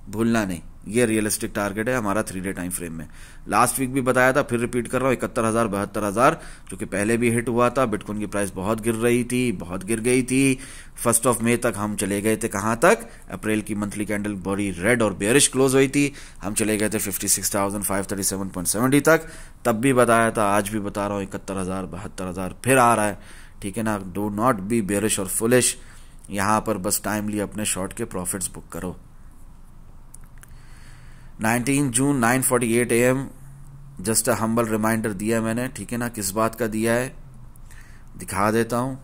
S1: भूलना नहीं, ये रियलिस्टिक टारगेट है हमारा 3-day टाइम फ्रेम में। लास्ट वीक भी बताया था, फिर रिपीट कर रहा हूं, 71,000 72,000 जो कि पहले भी हिट हुआ था। बिटकॉइन की प्राइस बहुत गिर रही थी, बहुत गिर गई थी। 1 मई तक हम चले गए थे कहां तक, अप्रैल की मंथली कैंडल बड़ी रेड और बेयरिश क्लोज हुई थी, हम चले गए थे 56,537.70 तक। तब भी बताया था, आज भी बता रहा हूं, 71,000 72,000 फिर आ रहा है। ठीक है ना, डू नॉट बी बेयरिश और फुलिश। यहां पर बस टाइमली अपने शॉर्ट के प्रॉफिट्स बुक करो। 19 June 9:48 AM just a humble reminder दिया मैंने। ठीक है ना, किस बात का दिया है दिखा देता हूं,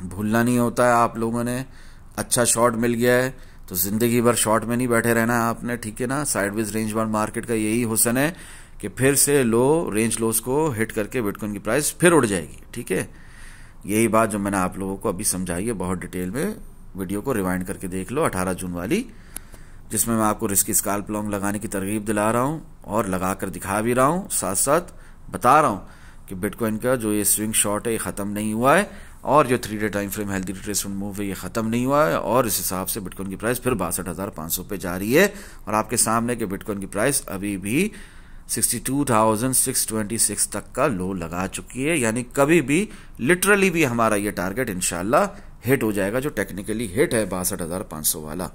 S1: भूलना नहीं होता है आप लोगों ने। अच्छा शॉर्ट मिल गया है तो जिंदगी भर शॉर्ट में नहीं बैठे रहना है आपने। ठीक है ना, साइडवेज रेंज बाउंड मार्केट का यही हुस्न है कि फिर से लो रेंज लोस को हिट करके बिटकॉइन की प्राइस फिर उड़ जाएगी। ठीक है, यही बात जो मैंने आप लोगों को अभी समझाई है बहुत डिटेल में, वीडियो को रिवाइंड करके देख लो 18 जून वाली, जिसमें मैं आपको रिस्की स्काल्प लॉन्ग लगाने की तरगीब दिला रहा हूं और लगाकर दिखा भी रहा हूं, साथ साथ बता रहा हूं कि बिटकॉइन का जो ये स्विंग शॉर्ट है ये खत्म नहीं हुआ है, और जो 3-day time frame healthy retracement move है ये खत्म नहीं हुआ है, और इस हिसाब से बिटकॉइन की प्राइस फिर 62,500 पे जा रही है। और आपके सामने कि बिटकॉइन की प्राइस अभी भी 62,626 तक का लो लगा चुकी है। यानी कभी भी लिटरली भी हमारा ये टारगेट इंशाल्लाह हिट हो जाएगा, जो टेक्निकली हिट है 62,500 वाला।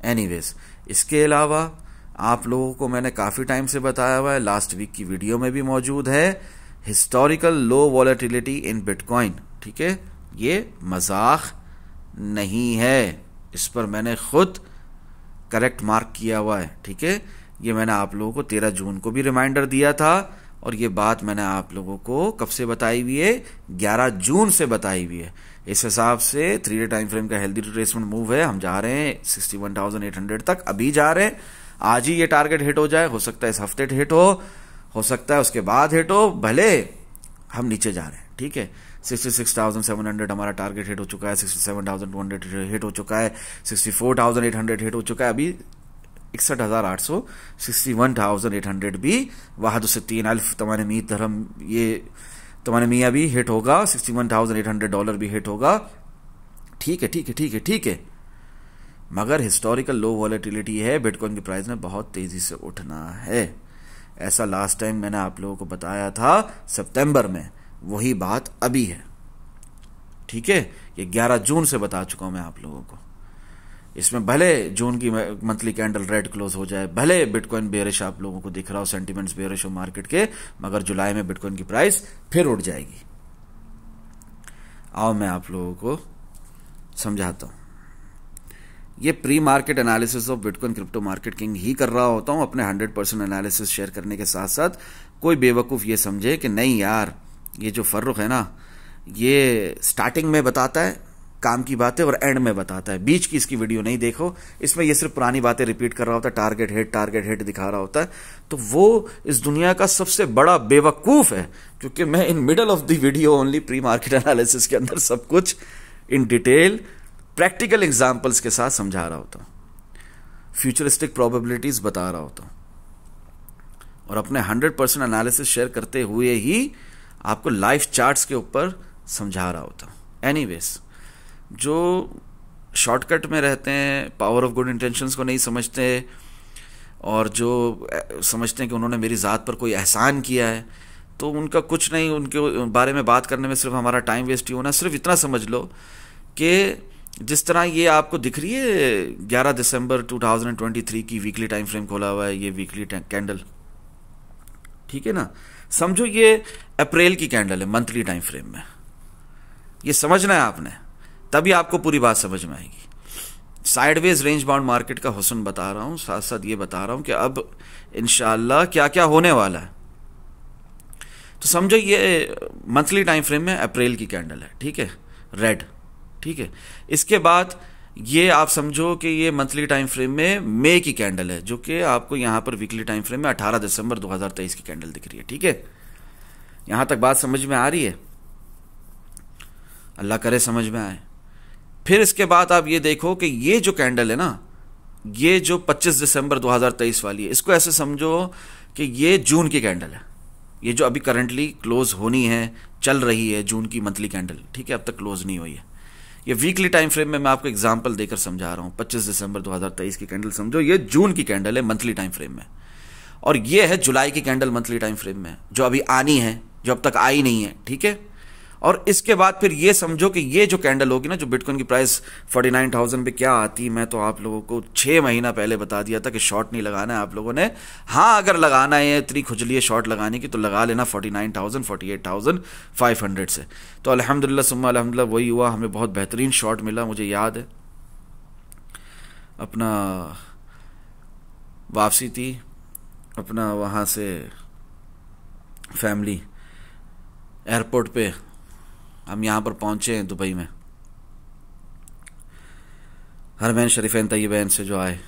S1: एनीवेज, इसके अलावा आप लोगों को मैंने काफ़ी टाइम से बताया हुआ है, लास्ट वीक की वीडियो में भी मौजूद है, हिस्टोरिकल लो वॉलेटिलिटी इन बिटकॉइन। ठीक है, ये मजाक नहीं है, इस पर मैंने खुद करेक्ट मार्क किया हुआ है। ठीक है, ये मैंने आप लोगों को 13 जून को भी रिमाइंडर दिया था, और ये बात मैंने आप लोगों को कब से बताई हुई है, 11 जून से बताई हुई है। इस हिसाब से 3 डे टाइम फ्रेम का हेल्दी रिट्रेसमेंट मूव है, हम जा रहे हैं 61,800 तक, अभी जा रहे हैं। आज ही ये टारगेट हिट हो जाए, हो सकता है इस हफ्ते हिट हो सकता है उसके बाद हिट हो, भले हम नीचे जा रहे हैं। ठीक है, 66,700 हमारा टारगेट हिट हो चुका है, 67,200 हिट हो चुका है, 64,800 हिट हो चुका है, अभी 61,800, 61,800 भी वाहद से 3,000 तमाने मी धर्म, ये तमाने मियाँ भी हिट होगा, $61,800 भी हिट होगा। ठीक है ठीक है ठीक है ठीक है, मगर हिस्टोरिकल लो वॉलेटिलिटी है, बिटकॉइन की प्राइस में बहुत तेजी से उठना है। ऐसा लास्ट टाइम मैंने आप लोगों को बताया था सितंबर में, वही बात अभी है। ठीक है, ये 11 जून से बता चुका हूं मैं आप लोगों को। इसमें भले जून की मंथली कैंडल रेड क्लोज हो जाए, भले बिटकॉइन बेरिश आप लोगों को दिख रहा हो, सेंटिमेंट्स बेरिश हो मार्केट के, मगर जुलाई में बिटकॉइन की प्राइस फिर उठ जाएगी। आओ मैं आप लोगों को समझाता हूं। ये pre market analysis of bitcoin crypto market king ही कर रहा होता हूं, अपने 100% एनालिसिस शेयर करने के साथ साथ कोई बेवकूफ ये समझे कि नहीं यार, ये जो फर्रुख है ना, ये स्टार्टिंग में बताता है काम की बातें और एंड में बताता है, बीच की इसकी वीडियो नहीं देखो, इसमें ये सिर्फ पुरानी बातें रिपीट कर रहा होता है, टारगेट हिट दिखा रहा होता है। तो वो इस दुनिया का सबसे बड़ा बेवकूफ है, क्योंकि मैं in middle of the video only pre market analysis के अंदर सब कुछ इन डिटेल प्रैक्टिकल एग्जाम्पल्स के साथ समझा रहा होता हूं, फ्यूचरिस्टिक प्रोबेबिलिटीज बता रहा होता हूं, और अपने 100% एनालिसिस शेयर करते हुए ही आपको लाइफ चार्ट्स के ऊपर समझा रहा होता हूं। एनीवेज, जो शॉर्टकट में रहते हैं, पावर ऑफ गुड इंटेंशंस को नहीं समझते, और जो समझते हैं कि उन्होंने मेरी ज़ात पर कोई एहसान किया है, तो उनका कुछ नहीं, उनके बारे में बात करने में सिर्फ हमारा टाइम वेस्ट ही होना। सिर्फ इतना समझ लो कि जिस तरह ये आपको दिख रही है 11 दिसंबर 2023 की वीकली टाइम फ्रेम खोला हुआ है, ये वीकली कैंडल, ठीक है ना, समझो ये अप्रैल की कैंडल है मंथली टाइम फ्रेम में। ये समझना है आपने, तभी आपको पूरी बात समझ में आएगी। साइडवेज रेंज बाउंड मार्केट का हुस्न बता रहा हूं, साथ साथ ये बता रहा हूं कि अब इंशाल्लाह क्या क्या होने वाला है। तो समझो ये मंथली टाइम फ्रेम में अप्रैल की कैंडल है, ठीक है, रेड, ठीक है। इसके बाद ये आप समझो कि ये मंथली टाइम फ्रेम में मई की कैंडल है, जो कि आपको यहां पर वीकली टाइम फ्रेम में 18 दिसंबर 2023 की कैंडल दिख रही है। ठीक है, यहां तक बात समझ में आ रही है? अल्लाह करे समझ में आए। फिर इसके बाद आप ये देखो कि ये जो कैंडल है ना, ये जो 25 दिसंबर 2023 वाली है, इसको ऐसे समझो कि ये जून की कैंडल है। ये जो अभी करंटली क्लोज होनी है, चल रही है जून की मंथली कैंडल, ठीक है, अब तक क्लोज नहीं हुई है। ये वीकली टाइम फ्रेम में मैं आपको एग्जांपल देकर समझा रहा हूं। 25 दिसंबर 2023 की कैंडल समझो, ये जून की कैंडल है मंथली टाइम फ्रेम में, और ये है जुलाई की कैंडल मंथली टाइम फ्रेम में, जो अभी आनी है, जो अब तक आई नहीं है। ठीक है, और इसके बाद फिर ये समझो कि ये जो कैंडल होगी ना, जो बिटकॉइन की प्राइस 49,000 पे क्या आती, मैं तो आप लोगों को 6 महीना पहले बता दिया था कि शॉर्ट नहीं लगाना है आप लोगों ने। हाँ, अगर लगाना है, इतनी खुजली है शॉर्ट लगाने की, तो लगा लेना 49,000 48,500 से। तो अल्हम्दुलिल्लाह सुम्मा अल्हम्दुलिल्लाह वही हुआ, हमें बहुत बेहतरीन शॉर्ट मिला। मुझे याद है अपना वापसी थी, अपना वहाँ से फैमिली एयरपोर्ट पे हम यहाँ पर पहुँचे हैं दुबई में, हरमैन शरीफैन तैयबैन से जो आए,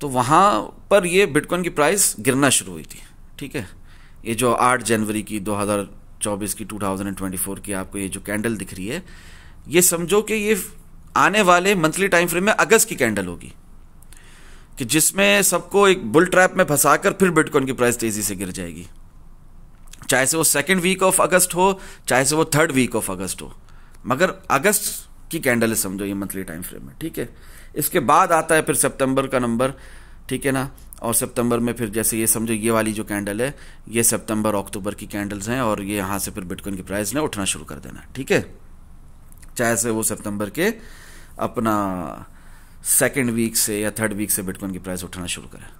S1: तो वहाँ पर ये बिटकॉइन की प्राइस गिरना शुरू हुई थी। ठीक है, ये जो 8 जनवरी की 2024 की 2024 की आपको ये जो कैंडल दिख रही है, ये समझो कि ये आने वाले मंथली टाइम फ्रेम में अगस्त की कैंडल होगी, कि जिसमें सबको एक बुल ट्रैप में फंसाकर फिर बिटकॉइन की प्राइस तेजी से गिर जाएगी, चाहे से वो सेकेंड वीक ऑफ अगस्त हो, चाहे से वो थर्ड वीक ऑफ अगस्त हो, मगर अगस्त की कैंडल है समझो ये मंथली टाइम फ्रेम में। ठीक है, इसके बाद आता है फिर सितंबर का नंबर, ठीक है ना, और सितंबर में फिर जैसे ये समझो ये वाली जो कैंडल है, ये सितंबर अक्टूबर की कैंडल्स हैं, और ये यहाँ से फिर बिटकॉइन की प्राइस ने उठना शुरू कर देना। ठीक है, चाहे से वो सितंबर के अपना सेकेंड वीक से या थर्ड वीक से बिटकॉइन की प्राइस उठना शुरू करे।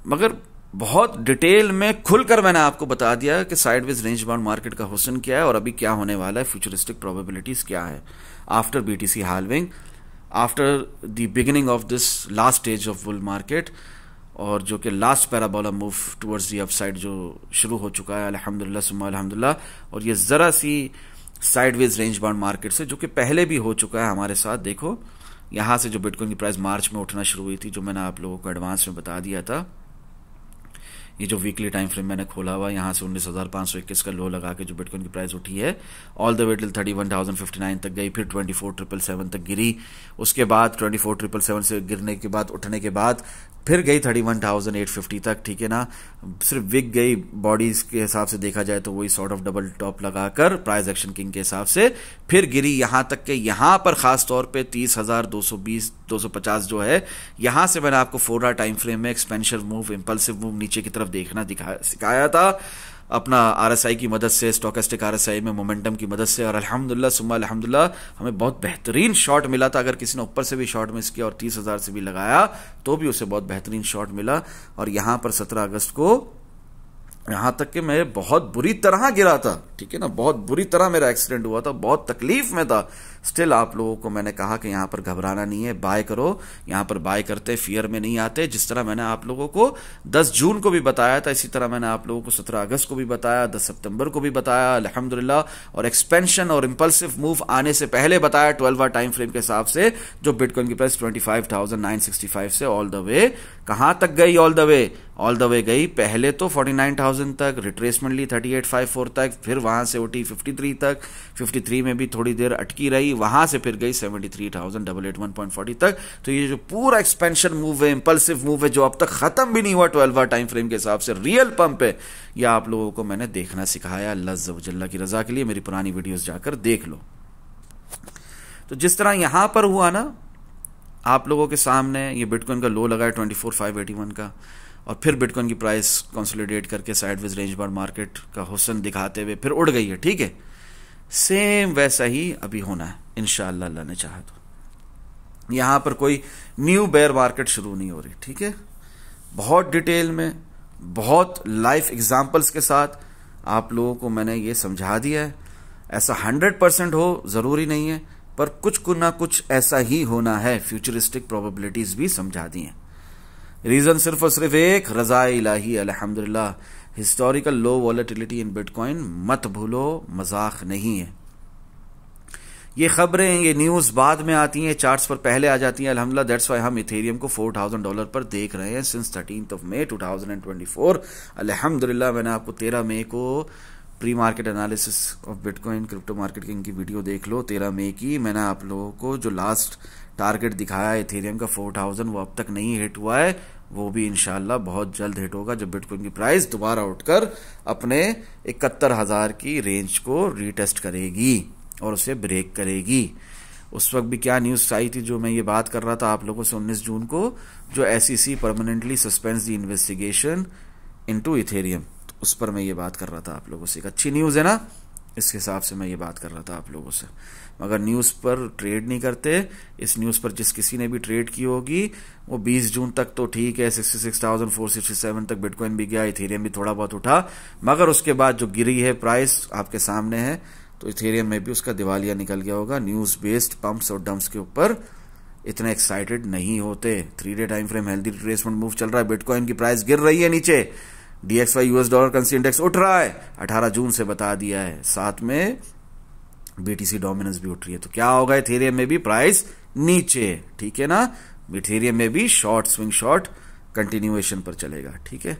S1: मगर बहुत डिटेल में खुलकर मैंने आपको बता दिया कि साइडवेज रेंज बाउंड मार्केट का हुस्न क्या है और अभी क्या होने वाला है, फ्यूचरिस्टिक प्रोबेबिलिटीज क्या है after BTC halving, after the beginning of this last stage of bull market, और जो कि last parabola move towards the upside जो शुरू हो चुका है अल्हम्दुलिल्लाह सुम्मा अल्हम्दुलिल्लाह। और ये जरा सी साइडवेज रेंज बाउंड मार्केट से जो कि पहले भी हो चुका है हमारे साथ, देखो यहां से जो बिटकॉइन की प्राइस मार्च में उठना शुरू हुई थी, जो मैंने आप लोगों को एडवांस में बता दिया था, ये जो वीकली टाइम फ्रेम मैंने खोला हुआ, यहां से 19,521 का लो लगा के जो बिटकॉइन की प्राइस उठी है ऑल द वे टिल 31,059 तक गई, फिर 24,777 तक गिरी, उसके बाद 24,777 से गिरने के बाद उठने के बाद फिर गई 31,850 तक, ठीक है ना। सिर्फ विक गई, बॉडीज के हिसाब से देखा जाए तो वही सॉर्ट ऑफ डबल टॉप लगाकर प्राइस एक्शन किंग के हिसाब से फिर गिरी यहां तक के यहां पर खास तौर पे 30,220 250 जो है, यहां से मैंने आपको 4 आवर टाइम फ्रेम में एक्सपेंशन मूव, इंपल्सिव मूव नीचे की तरफ देखना सिखाया था अपना आरएसआई की मदद से, स्टोकेस्टिक आरएसआई में मोमेंटम की मदद से, और अल्हम्दुलिल्लाह सुम्मा अल्हम्दुलिल्लाह हमें बहुत बेहतरीन शॉट मिला था। अगर किसी ने ऊपर से भी शॉट मिस किया और 30,000 से भी लगाया तो भी उसे बहुत बेहतरीन शॉट मिला। और यहां पर 17 अगस्त को यहां तक कि मैं बहुत बुरी तरह गिरा था, ठीक है ना, बहुत बुरी तरह मेरा एक्सीडेंट हुआ था, बहुत तकलीफ में था। स्टिल आप लोगों को मैंने कहा कि यहां पर घबराना नहीं है, बाय करो, यहां पर बाय करते फियर में नहीं आते। जिस तरह मैंने आप लोगों को 10 जून को भी बताया था, इसी तरह मैंने आप लोगों को 17 अगस्त को भी बताया, 10 सितंबर को भी बताया अल्हम्दुलिल्लाह, और एक्सपेंशन और इंपल्सिव मूव आने से पहले बताया 12 आवर टाइम फ्रेम के हिसाब से, जो बिटकॉइन की प्राइस 25,965 से ऑल द वे कहां तक गई, ऑल द वे गई पहले तो 49,000 तक, रिट्रेसमेंट ली 3854 तक, फिर वहां से उठी 53 तक, 53 में भी थोड़ी देर अटकी रही, वहां से फिर गई 73,881.40 तक। तो ये जो पूरा एक्सपेंशन मूव है, इंपल्सिव मूव है, जो अब तक खत्म भी नहीं हुआ 12 आवर टाइम फ्रेम के हिसाब से, रियल पंप है, यह आप लोगों को मैंने देखना सिखाया। अल्लाह अज़्ज़ा व जल्ला की रजा के लिए मेरी पुरानी वीडियोस जाकर देख लो। तो जिस तरह यहां पर हुआ ना, आप लोगों के सामने ये बिटकॉइन का लो लगा है 24,581 का, और फिर बिटकॉइन की प्राइस कंसोलिडेट करके साइडवेज रेंज बाउंड मार्केट का हुस्न दिखाते हुए फिर उड़ गई है, ठीक है। सेम वैसा ही अभी होना है इंशाअल्लाह, अल्लाह ने चाहा तो। यहां पर कोई न्यू बेयर मार्केट शुरू नहीं हो रही, ठीक है। बहुत डिटेल में, बहुत लाइफ एग्जांपल्स के साथ आप लोगों को मैंने ये समझा दिया है। ऐसा 100% हो जरूरी नहीं है, पर कुछ ना कुछ ऐसा ही होना है। फ्यूचरिस्टिक प्रोबेबिलिटीज भी समझा दी हैं। रीजन सिर्फ और सिर्फ एक, रजा इलाही अल्हम्दुलिल्लाह। हिस्टोरिकल लो वॉलेटिलिटी इन बिटकॉइन मत भूलो, मजाक नहीं है। ये खबरें, ये न्यूज बाद में आती हैं, चार्ट्स पर पहले आ जाती हैं अल्हम्दुलिल्लाह। दैट्स व्हाई हम इथेरियम को $4,000 पर देख रहे हैं सिंस 13 मई 2024 अल्हम्दुलिल्लाह। मैंने आपको 13 मई को pre market analysis of bitcoin crypto market की वीडियो देख लो, 13 मई की। मैंने आप लोगों को जो लास्ट टारगेट दिखाया इथेरियम का 4,000, वो अब तक नहीं हिट हुआ है, वो भी इंशाल्लाह बहुत जल्द हिट होगा जब बिटकॉइन की प्राइस दोबारा उठकर अपने 71,000 की रेंज को रीटेस्ट करेगी और उसे ब्रेक करेगी। उस वक्त भी क्या न्यूज आई थी, जो मैं ये बात कर रहा था आप लोगों से 19 जून को, जो SEC permanently suspends the investigation into Ethereum, तो उस पर मैं ये बात कर रहा था आप लोगों से। एक अच्छी न्यूज है ना, इस हिसाब से मैं ये बात कर रहा था आप लोगों से। मगर न्यूज पर ट्रेड नहीं करते। इस न्यूज पर जिस किसी ने भी ट्रेड की होगी वो 20 जून तक तो ठीक है, 66,467 तक बिटकॉइन भी गया, इथेरियम भी थोड़ा बहुत उठा, मगर उसके बाद जो गिरी है प्राइस आपके सामने है, तो इथेरियम में भी उसका दिवालिया निकल गया होगा। न्यूज बेस्ड पंप्स और डंप्स के ऊपर इतने एक्साइटेड नहीं होते। 3 day time frame healthy retracement move चल रहा है, बिटकॉइन की प्राइस गिर रही है नीचे, DXY US dollar currency index उठ रहा है, 18 जून से बता दिया है, साथ में BTC डोमिनेंस भी उठ रही है। तो क्या होगा, इथेरियम में भी प्राइस नीचे, ठीक है ना। इथेरियम में भी शॉर्ट स्विंग शॉर्ट कंटिन्यूएशन पर चलेगा, ठीक है।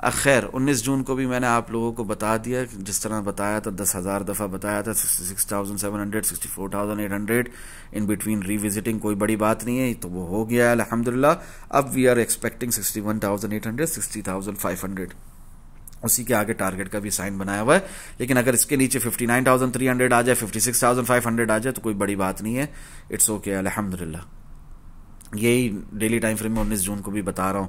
S1: खैर 19 जून को भी मैंने आप लोगों को बता दिया, जिस तरह बताया था, 10,000 दफा बताया था, 66,700 64,800 इन बिटवीन रिविजिटिंग, कोई बड़ी बात नहीं है, तो वो हो गया अल्हम्दुलिल्लाह। अब वी आर एक्सपेक्टिंग 61,800 60,500, उसी के आगे टारगेट का भी साइन बनाया हुआ है। लेकिन अगर इसके नीचे 59,300 आ जाए, 56,500 आ जाए, तो कोई बड़ी बात नहीं है, इट्स ओके अल्हम्दुलिल्लाह। यही डेली टाइम फ्रेम में 19 जून को भी बता रहा हूं,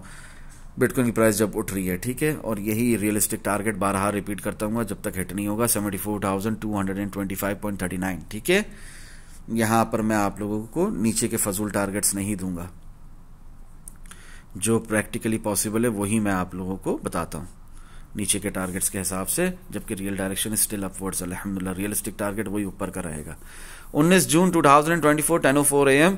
S1: बिटकॉइन की प्राइस जब उठ रही है, ठीक है। और यही रियलिस्टिक टारगेट 12 रिपीट करता हूँ जब तक हिट नहीं होगा, 74,225.39, ठीक है। यहां पर मैं आप लोगों को नीचे के फजूल टारगेट्स नहीं दूंगा। जो प्रैक्टिकली पॉसिबल है वही मैं आप लोगों को बताता हूँ नीचे के टारगेट्स के हिसाब से, जबकि रियल डायरेक्शन स्टिल अपवर्ड्स। अल्हम्दुलिल्लाह रियलिस्टिक टारगेट वही ऊपर का रहेगा। 19 जून 2024 10:04 AM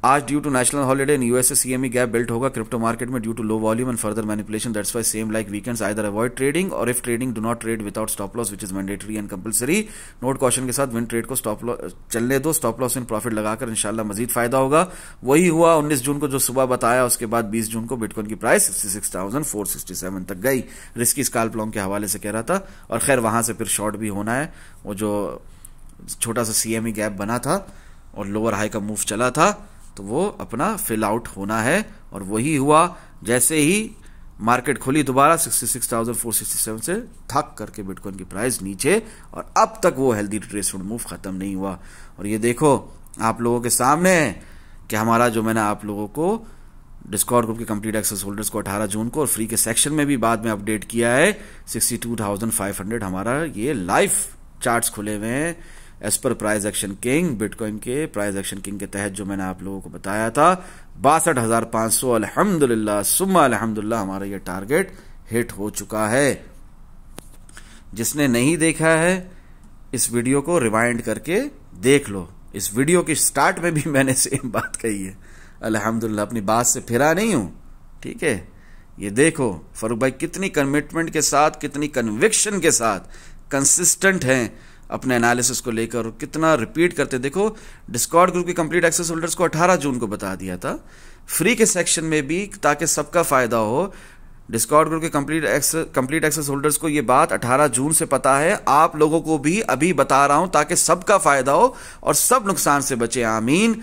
S1: आज due to national holiday in USA CME gap built होगा क्रिप्टो मार्केट में due to low volume and further manipulation. That's why same like weekends either avoid trading और if trading do not trade without stop loss which is mandatory and compulsory. Note caution के साथ विन ट्रेड को स्टॉप लॉस चलने दो, स्टॉप लॉस इन प्रॉफिट लगाकर इंशाल्लाह मजीद फायदा होगा। वही हुआ 19 जून को जो सुबह बताया, उसके बाद 20 जून को बिटकॉइन की प्राइस 66,467 तक गई। रिस्की स्कैल्प लॉन्ग के हवाले से कह रहा था, और खैर वहां से फिर शॉर्ट भी होना है। वो जो छोटा सा सीएमई गैप बना था और लोअर हाई का मूव चला था, तो वो अपना फिल आउट होना है, और वही हुआ। जैसे ही मार्केट खुली दोबारा 66,467 से थक करके बिटकॉइन की प्राइस नीचे, और अब तक वो हेल्दी रिट्रेसमेंट मूव खत्म नहीं हुआ। और ये देखो आप लोगों के सामने कि हमारा जो मैंने आप लोगों को डिस्कॉर्ड ग्रुप के कंप्लीट एक्सेस होल्डर्स को 18 जून को और फ्री के सेक्शन में भी बाद में अपडेट किया है, 62,500 हमारा ये लाइव चार्ट्स खुले हुए हैं as per price action king. Bitcoin के प्राइस एक्शन किंग के तहत जो मैंने आप लोगों को बताया था 62,500, अल्हम्दुलिल्लाह सुम्मा अल्हम्दुलिल्लाह हमारा ये टारगेट हिट हो चुका है। जिसने नहीं देखा है इस वीडियो को रिवाइंड करके देख लो। इस वीडियो के स्टार्ट में भी मैंने सेम बात कही है। अल्हम्दुलिल्लाह अपनी बात से फिरा नहीं हूं, ठीक है। ये देखो फरूक भाई कितनी कमिटमेंट के साथ, कितनी कन्विक्शन के साथ कंसिस्टेंट हैं अपने एनालिसिस को लेकर, कितना रिपीट करते। देखो डिस्कॉर्ड ग्रुप के कंप्लीट एक्सेस होल्डर्स को 18 जून को बता दिया था, फ्री के सेक्शन में भी, ताकि सबका फायदा हो। डिस्कॉर्ड ग्रुप के कंप्लीट एक्सेस होल्डर्स को ये बात 18 जून से पता है, आप लोगों को भी अभी बता रहा हूं ताकि सबका फायदा हो और सब नुकसान से बचे। आमीन।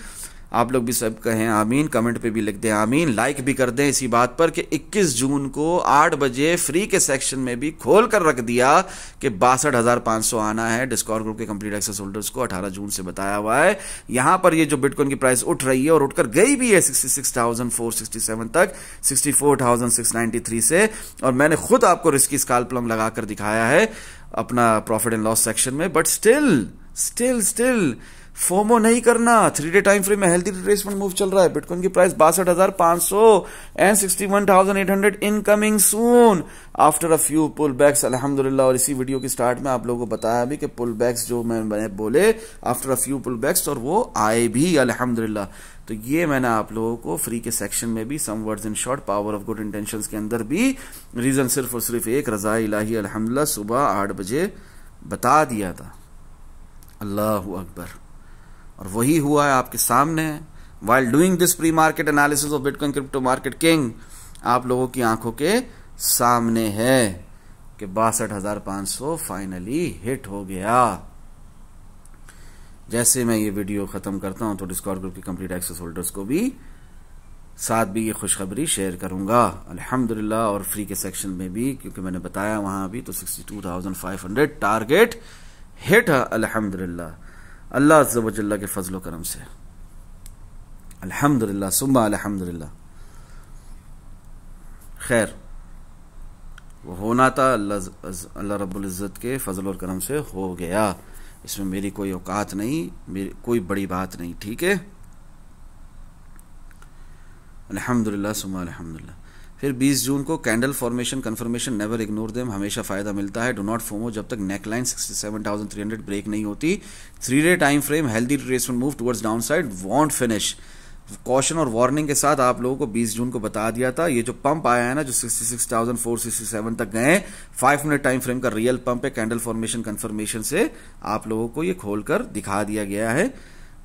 S1: आप लोग भी सब कहें आमीन, कमेंट पे भी लिख दें आमीन, लाइक भी कर दें इसी बात पर कि 21 जून को 8 बजे फ्री के सेक्शन में भी खोल कर रख दिया कि 62,500 आना है। डिस्कॉर्ड ग्रुप के कंप्लीट एक्सेस होल्डर्स को 18 जून से बताया हुआ है। यहां पर ये जो बिटकॉइन की प्राइस उठ रही है और उठकर गई भी है 66,467 तक, 64,693 से, और मैंने खुद आपको रिस्की स्कैल्प लॉन्ग लगाकर दिखाया है अपना प्रॉफिट एंड लॉस सेक्शन में। बट स्टिल फोमो नहीं करना। 3-डे टाइम फ्रेम में हेल्दी रिट्रेसमेंट मूव चल रहा है। बिटकॉइन की price 62,500 and 61,800 incoming soon after a few pullbacks अल्हम्दुलिल्लाह। और इसी वीडियो की स्टार्ट में आप लोगों को बताया भी कि पुल बैक्स जो मैंने बोले after a few pullbacks, और वो आए भी अल्हम्दुलिल्लाह। तो ये मैंने आप लोगों को फ्री के सेक्शन में भी some words in short power of good intentions के अंदर भी रीजन सिर्फ और सिर्फ एक, रज़ा इलाही अल्हम्दुलिल्लाह सुबह 8 बजे बता दिया था। अल्लाहु अकबर। और वही हुआ है आपके सामने। While doing this pre market analysis of bitcoin crypto market king, आप लोगों की आंखों के सामने है कि 62,500 फाइनली हिट हो गया। जैसे मैं ये वीडियो खत्म करता हूं तो डिस्कॉर्ड ग्रुप की कंप्लीट एक्सेस होल्डर्स को भी साथ भी ये खुशखबरी शेयर करूंगा अल्हम्दुलिल्लाह, और फ्री के सेक्शन में भी, क्योंकि मैंने बताया वहां भी, तो 62,500 टारगेट हिट है अल्हम्दुलिल्लाह अल्लाह अज़्ज़ व जल्ला के फजलो करम से। अल्हम्दुलिल्लाह सुम्मा अल्हम्दुलिल्लाह। खैर वो होना था, अल्लाह रब्बुल इज़्ज़त के फजल और करम से हो गया। इसमें मेरी कोई औकात नहीं, मेरी कोई बड़ी बात नहीं, ठीक है। अल्हम्दुलिल्लाह सुम्मा अल्हम्दुलिल्लाह। फिर 20 जून को candle formation confirmation, never ignore them, हमेशा फायदा मिलता है। डू नॉट फोमो जब तक नेकलाइन 67,300 ब्रेक नहीं होती। 3-डे time frame healthy retracement move towards down side, want finish. Caution और वार्निंग के साथ आप लोगों को 20 जून को बता दिया था। ये जो पंप आया है ना, जो 66,467 तक गए, 5 मिनट टाइम फ्रेम का रियल पंप है। कैंडल फॉर्मेशन कंफर्मेशन से आप लोगों को ये खोलकर दिखा दिया गया है।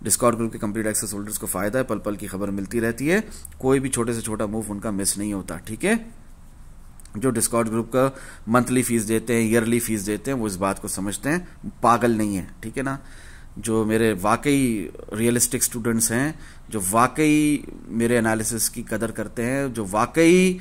S1: डिस्कॉर्ड ग्रुप के कंप्लीट एक्सेस होल्डर्स को फायदा है, पल पल की खबर मिलती रहती है, कोई भी छोटे से छोटा मूव उनका मिस नहीं होता, ठीक है। जो डिस्कॉर्ड ग्रुप का मंथली फीस देते हैं, ईयरली फीस देते हैं, वो इस बात को समझते हैं, पागल नहीं है, ठीक है ना। जो मेरे वाकई रियलिस्टिक स्टूडेंट्स हैं, जो वाकई मेरे एनालिसिस की कदर करते हैं, जो वाकई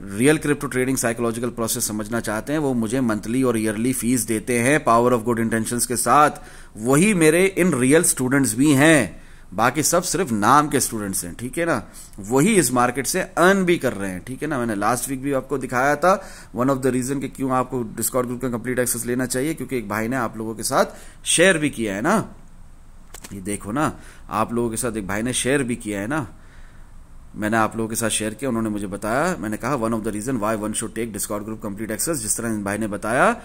S1: real crypto trading psychological process समझना चाहते हैं, वो मुझे मंथली और ईयरली फीस देते हैं पावर ऑफ गुड इंटेंशंस के साथ। वही मेरे इन रियल स्टूडेंट्स भी हैं, बाकी सब सिर्फ नाम के स्टूडेंट्स हैं, ठीक है ना। वही इस मार्केट से अर्न भी कर रहे हैं, ठीक है ना। मैंने लास्ट वीक भी आपको दिखाया था वन ऑफ द रीजन कि क्यों आपको डिस्कॉर्ड ग्रुप का कंप्लीट एक्सेस लेना चाहिए, क्योंकि एक भाई ने आप लोगों के साथ शेयर भी किया है ना। ये देखो ना, आप लोगों के साथ एक भाई ने शेयर भी किया है ना। मैंने आप लोगों के साथ शेयर किया, उन्होंने मुझे बताया, मैंने कहा one of the reason why one should take Discord group complete access, जिस तरह इन भाई ने बताया।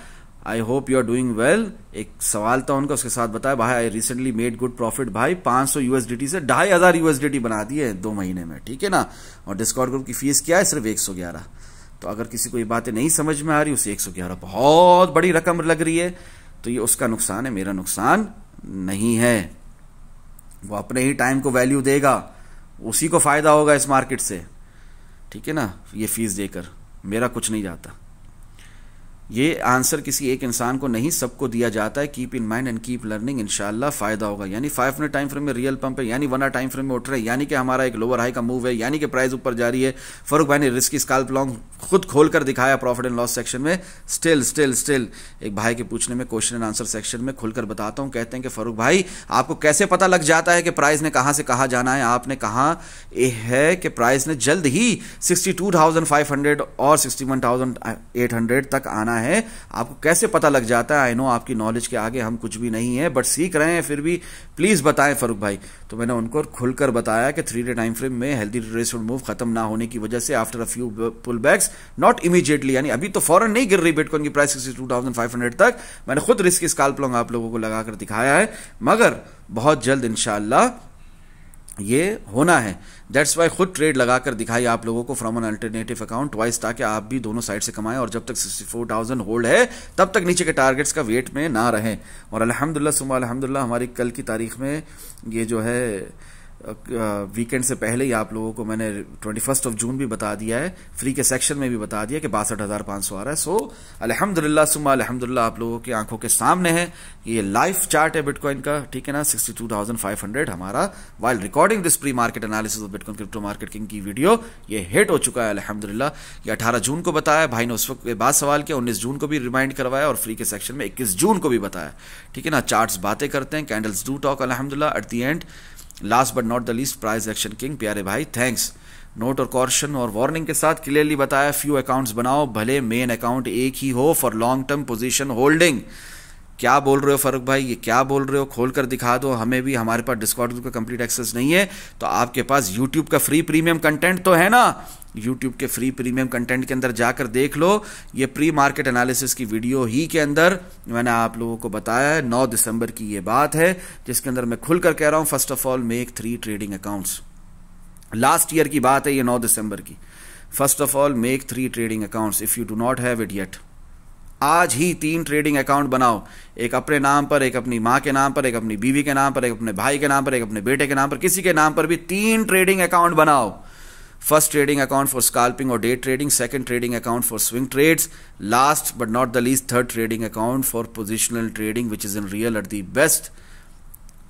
S1: I hope you are doing well. एक सवाल था उनका, उसके साथ बताया भाई I recently made good profit भाई, 500 USDT से 2500 USDT बना दिए 2 महीने में, ठीक है ना। और डिस्कॉर्ड ग्रुप की फीस क्या है, सिर्फ 111। तो अगर किसी को ये बातें नहीं समझ में आ रही, उसे 111 बहुत बड़ी रकम लग रही है, तो ये उसका नुकसान है, मेरा नुकसान नहीं है। वो अपने ही टाइम को वैल्यू देगा, उसी को फायदा होगा इस मार्केट से, ठीक है ना। ये फीस देकर मेरा कुछ नहीं जाता। ये आंसर किसी एक इंसान को नहीं, सबको दिया जाता है। Keep in mind and keep learning, इंशाल्लाह फायदा होगा। यानी 5 मिनट टाइम फ्रेम में रियल पंप है, यानी 1 आवर टाइम फ्रेम में उठ रहे हैं, यानी कि हमारा एक लोअर हाई का मूव है, यानी कि प्राइस ऊपर जा रही है। फरूक भाई ने रिस्की स्कैल्प लॉन्ग खुद खोलकर दिखाया प्रॉफिट एंड लॉस सेक्शन में। स्टिल एक भाई के पूछने में क्वेश्चन एंड आंसर सेक्शन में खुलकर बताता हूं, कहते हैं कि फरूक भाई आपको कैसे पता लग जाता है कि प्राइस ने कहां से कहां जाना है। आपने कहा है कि प्राइस ने जल्द ही 62,500 और 61,800 तक आना है, आपको कैसे पता लग जाता है। आई नो आपकी नॉलेज के आगे हम कुछ भी नहीं है, बट सीख रहे हैं, फिर भी प्लीज बताएं फरूक भाई। तो मैंने उनको खुलकर बताया कि 3 डे टाइम फ्रेम में हेल्दी रिट्रेसमेंट मूव खत्म ना होने की वजह से after a few pullbacks, not immediately, यानी अभी तो फौरन नहीं गिर रही बिटकॉइन की प्राइस 62,500 तक। मैंने खुद रिस्क स्कैल्प लॉन्ग आप लोगों को लगाकर दिखाया है, मगर बहुत जल्द इंशाल्लाह ये होना है। दैट्स वाई खुद ट्रेड लगाकर दिखाई आप लोगों को from an alternative account twice, ताकि आप भी दोनों साइड से कमाएं और जब तक 64,000 होल्ड है तब तक नीचे के टारगेट्स का वेट में ना रहें। और अल्हम्दुलिल्लाह सुम्मा अल्हम्दुलिल्लाह हमारी कल की तारीख में ये जो है वीकेंड से पहले ही आप लोगों को मैंने 21 जून भी बता दिया है, फ्री के सेक्शन में भी बता दिया कि 62,500 आ रहा है। सो अल्हम्दुलिल्लाह सुम्मा अल्हम्दुलिल्लाह आप लोगों की आंखों के सामने है, ये लाइव चार्ट है बिटकॉइन का, ठीक है ना। 62,500 हमारा while recording this pre market analysis of bitcoin crypto market king की वीडियो ये हिट हो चुका है अल्हम्दुलिल्लाह। ये 18 जून को बताया भाई ने, उस वक्त बाद सवाल किया, 19 जून को भी रिमाइंड करवाया और फ्री के सेक्शन में 21 जून को भी बताया, ठीक है ना। चार्ट्स बातें करते हैं, कैंडल्स डू टॉक अल्हम्दुलिल्लाह। At the end last but not the least price action king, प्यारे भाई थैंक्स। नोट और कॉर्शन और वार्निंग के साथ क्लियरली बताया, फ्यू अकाउंट्स बनाओ, भले मेन अकाउंट एक ही हो for long term position holding. क्या बोल रहे हो फरूक भाई, ये क्या बोल रहे हो, खोलकर दिखा दो हमें भी। हमारे पास डिस्कॉर्ड ग्रुप का कंप्लीट एक्सेस नहीं है, तो आपके पास यूट्यूब का फ्री प्रीमियम कंटेंट तो है ना। यूट्यूब के फ्री प्रीमियम कंटेंट के अंदर जाकर देख लो, ये प्री मार्केट एनालिसिस की वीडियो ही के अंदर मैंने आप लोगों को बताया है। 9 दिसंबर की ये बात है, जिसके अंदर मैं खुलकर कह रहा हूं, first of all make 3 trading accounts. Last year की बात है ये, 9 दिसंबर की। First of all make 3 trading accounts if you do not have it yet. आज ही 3 ट्रेडिंग अकाउंट बनाओ, एक अपने नाम पर, एक अपनी मां के नाम पर, एक अपनी बीवी के नाम पर, एक अपने भाई के नाम पर, एक अपने बेटे के नाम पर, किसी के नाम पर भी 3 ट्रेडिंग अकाउंट बनाओ। First trading account for scalping और day trading, second trading account for swing trades, last but not the least third trading account for positional trading which is in real at the best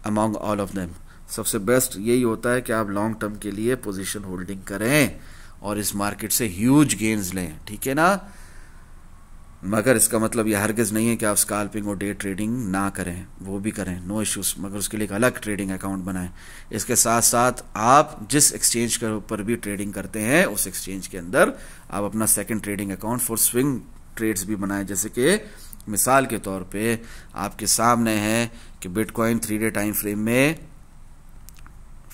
S1: among all of them. सबसे बेस्ट यही होता है कि आप लॉन्ग टर्म के लिए पोजीशन होल्डिंग करें और इस मार्केट से ह्यूज गेन्स लें, ठीक है ना। मगर इसका मतलब यह हरगिज नहीं है कि आप स्कैल्पिंग और डे ट्रेडिंग ना करें, वो भी करें, नो इश्यूज, मगर उसके लिए एक अलग ट्रेडिंग अकाउंट बनाएं। इसके साथ साथ आप जिस एक्सचेंज के ऊपर भी ट्रेडिंग करते हैं उस एक्सचेंज के अंदर आप अपना second trading account for swing trades भी बनाएं। जैसे कि मिसाल के तौर पे आपके सामने है कि बिटकॉइन 3 डे टाइम फ्रेम में